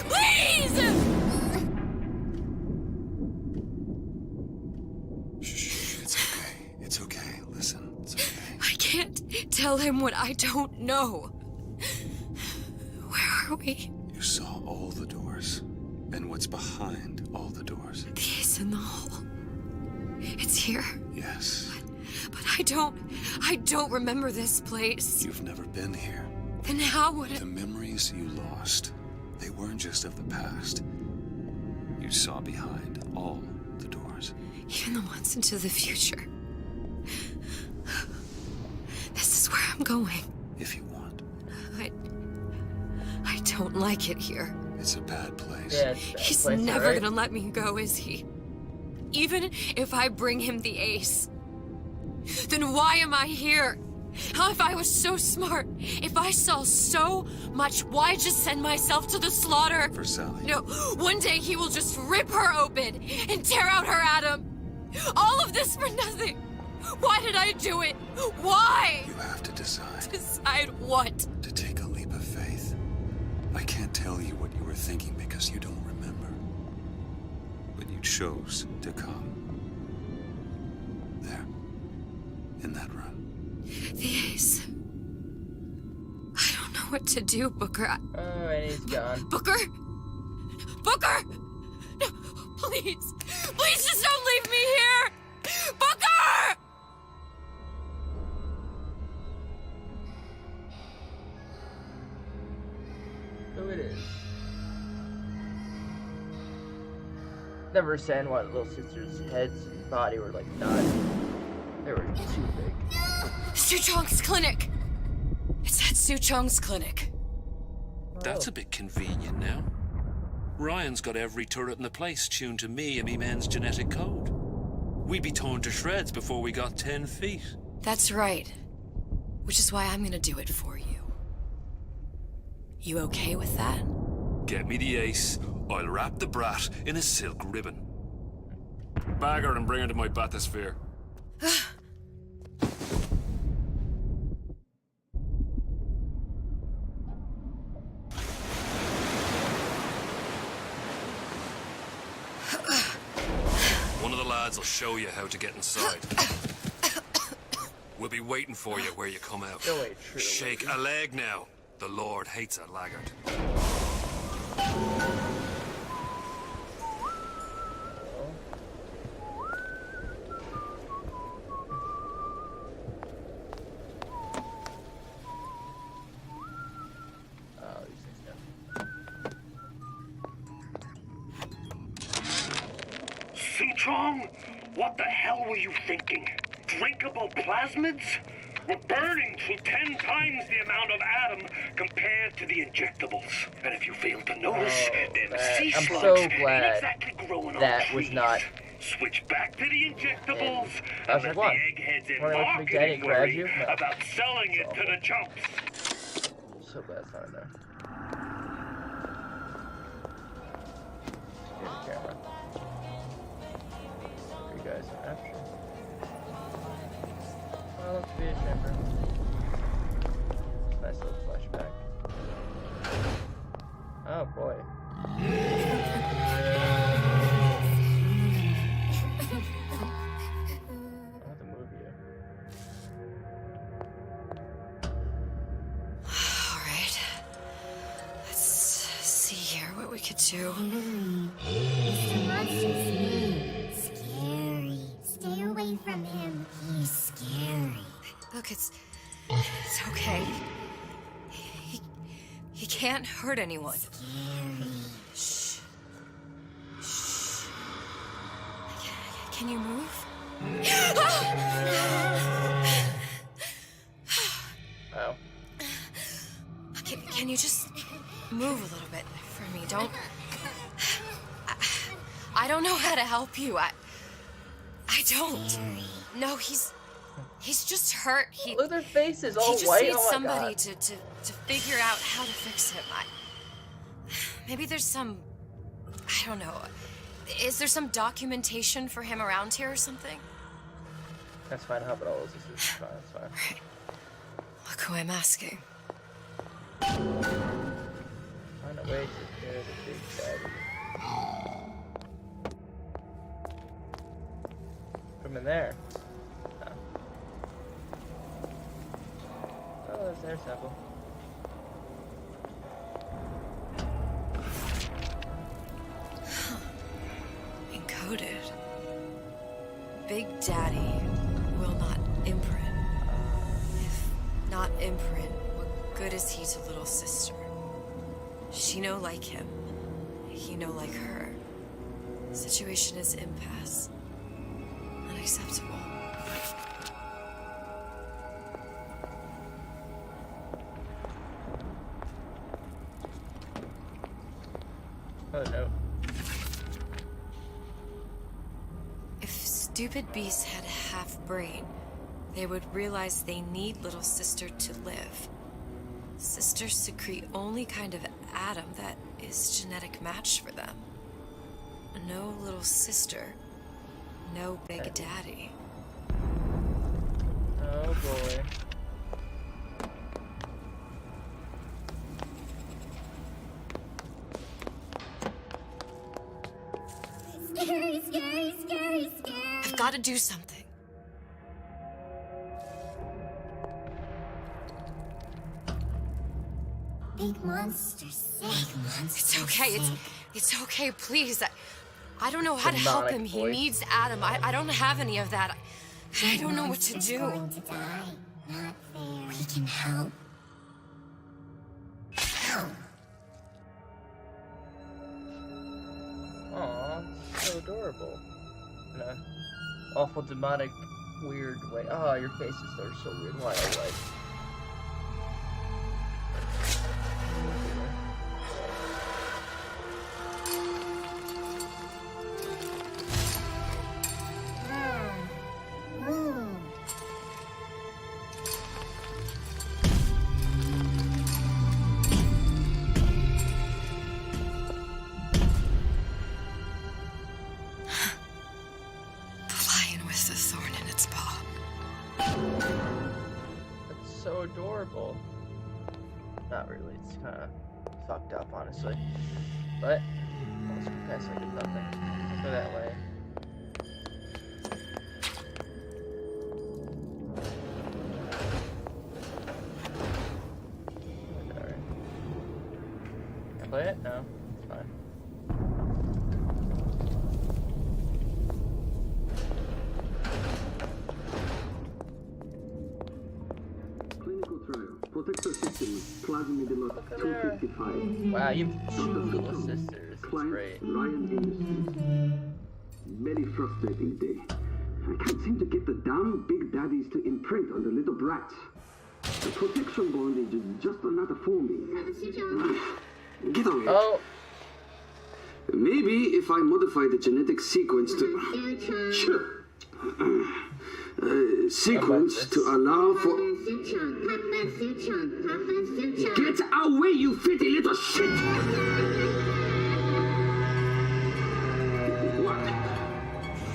Please. Shh, it's okay. It's okay. Listen, it's okay. I can't tell him what I don't know. Where are we? You saw all the doors. And what's behind all the doors? The ace in the hole. It's here. Yes. But I don't remember this place. You've never been here. Then how would it? The memories you lost, they weren't just of the past. You saw behind all the doors. Even the ones into the future. This is where I'm going. If you want. I don't like it here. It's a bad place. Yeah, it's a bad He's place, never right? gonna let me go, is he? Even if I bring him the ace. Then why am I here? How if I was so smart? If I saw so much, why just send myself to the slaughter? For Sally. No, one day he will just rip her open and tear out her atom. All of this for nothing. Why did I do it? Why? You have to decide. Decide what? To take a leap of faith. I can't tell you what you were thinking because you don't remember. But you chose to come. There. In that room. The ace. I don't know what to do, Booker. Oh, and he's gone. Booker? Booker! No, please. Please just don't leave me here! Booker! Who it is? Never understand why little sister's heads and body were like not. They were too big. Suchong's clinic! It's at Suchong's clinic. That's a bit convenient now. Ryan's got every turret in the place tuned to me and me men's genetic code. We'd be torn to shreds before we got 10 feet. That's right. Which is why I'm gonna do it for you. You okay with that? Get me the ace, I'll wrap the brat in a silk ribbon. Bag her and bring her to my bathysphere. One of the lads will show you how to get inside. We'll be waiting for you where you come out. No way, true. Shake a leg now. The Lord hates a laggard. Suchong, what the hell were you thinking? Drinkable plasmids? were burning through 10 times the amount of Adam compared to the injectables. And if you fail to notice, them sea I'm slugs so ain't glad exactly growing that on was trees. not. Switch back to the injectables I was and like, let what? the eggheads in Wanna let Big Daddy marketing grab worry you? No. about selling it to the chumps. So glad it's not in there. Get the camera. What you guys are after? Well, let's be a chamber. Nice little flashback. Oh boy. I'll have to move you. Alright. Let's see here what we could do. Mr. Monster's mean. Scary. Stay away from him. He's scary. Look, it's okay. He can't hurt anyone. Shh. Shh. Can you move? Oh. Can you just move a little bit for me? Don't. I don't know how to help you. I don't. No, he's just hurt. Look at their faces, all he just white. needs Oh my somebody God. to figure out how to fix him. Maybe there's some. I don't know. Is there some documentation for him around here or something? That's fine. How about all this? Is fine. That's fine. Look who I'm asking. Find a way to cure the Big Daddy. Put him in there. Oh, there's their sample. Encoded. Big Daddy will not imprint. If not imprint, what good is he to little sister? She no like him. He no like her. Situation is impasse. Unacceptable. Oh no. If stupid beasts had half brain, they would realize they need little sister to live. Sisters secrete only kind of atom that is genetic match for them. No little sister, no Big Daddy. Oh boy. Scary, scary, scary, scary. I've got to do something. Big monster sick. It's okay. It's okay. Please. I don't know how to help him. He needs Adam. I don't have any of that. I don't know what to do. Going to die. Not fair. We can help. Help. Aw, it's so adorable. In a awful demonic, weird way. Oh, your faces are so weird. Why I like. Lion with the thorn in its paw. That's so adorable. Not really. It's kind of fucked up, honestly. But let's pass like it's nothing. Go that way. Alright. Can I play it? No. It's fine. Clinical trial. Protector system. Plasmid lot 255. Wow, you have two little sisters. That's Client great. Ryan Industries. Very frustrating day. I can't seem to get the damn big daddies to imprint on the little brats. The protection bondage is just another forming. Get on it. Oh. Maybe if I modify the genetic sequence to... sequence to allow for... Get away, you filthy little shit!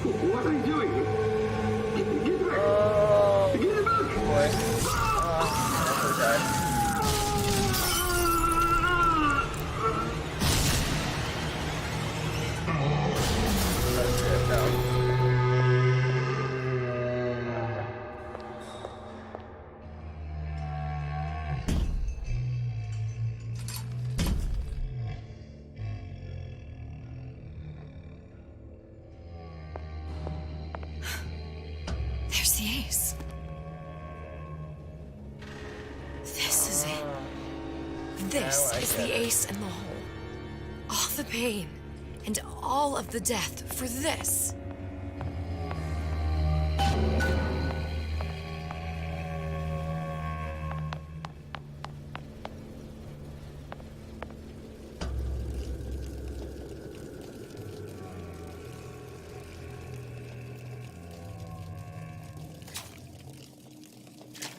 What are you doing? Get back! Get back! Boy. There's the ace. This is it. This is the ace in the hole. All the pain and all of the death for this.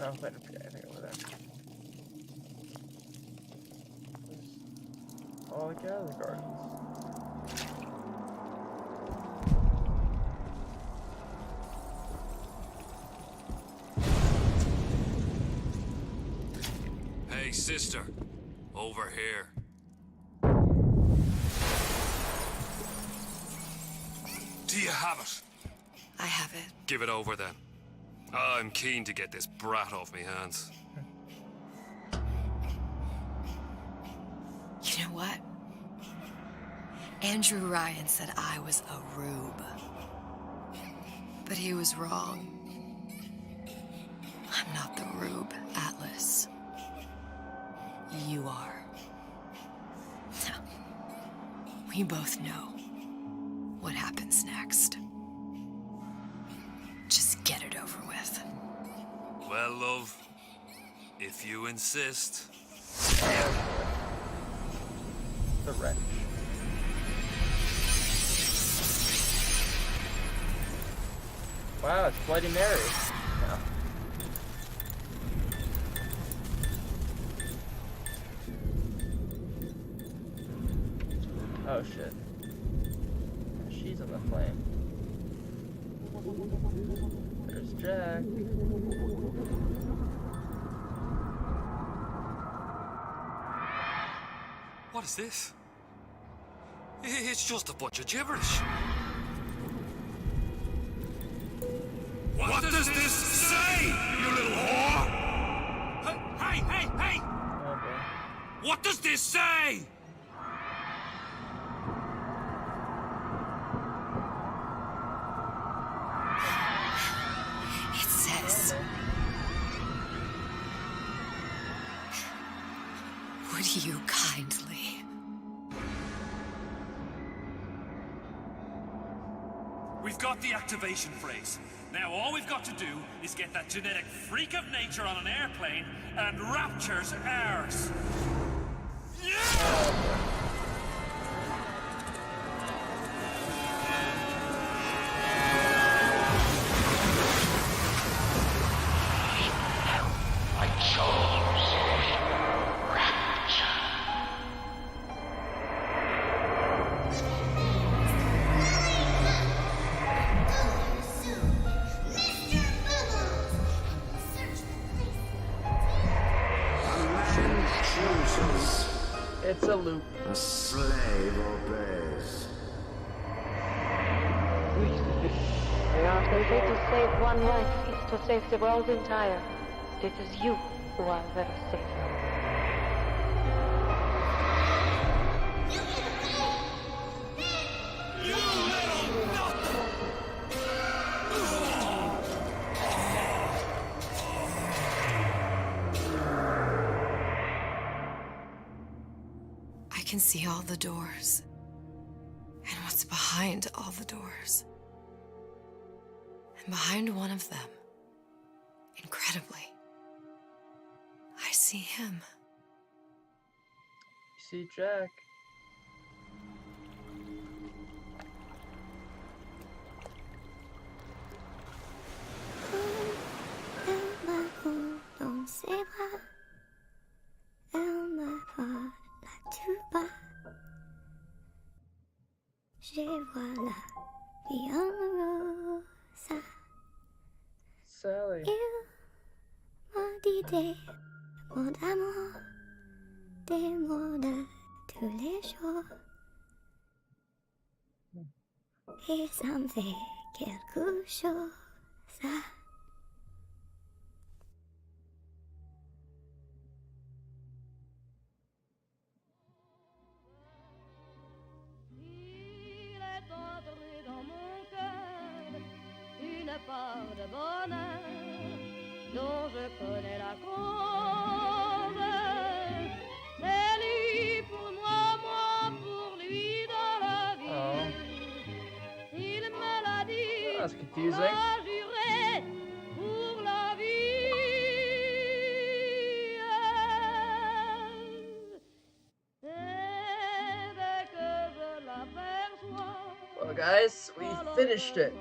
Oh, wait, I think over there. Oh, look at the gardens. Hey, sister. Over here. Do you have it? I have it. Give it over then. I'm keen to get this brat off me hands. You know what? Andrew Ryan said I was a rube. But he was wrong. I'm not the rube, Atlas. You are. We both know what happens next. Just get it over with. Well, love, if you insist. The wrench. Wow, it's Bloody Mary. Yeah. Oh shit. She's on the flame. There's Jack. What is this? It's just a bunch of gibberish. What does this say, you little whore? Hey! What does this say? It says... Would you kindly... We've got the activation phrase. Now all we've got to do is get that genetic freak of nature on an airplane and Rapture's ours. It's a loop. A slave obeys. They say to save one life is to save the world entire. It is you who are very safe. I can see all the doors. And what's behind all the doors. And behind one of them, incredibly, I see him. You see Jack. Dans ses bras, elle me voilà tout bas. Je vois la vie en rose. Sally. Il m'a dit des mots d'amour, des mots de tous les jours. Et ça me fait quelque chose. Part de bonheur dont je connais la cause. C'est lui pour moi, moi pour lui dans la vie. Il me l'a dit, That's confusing. m'a juré pour la vie. Et dès que je l'aperçois, Well, guys, we finished it.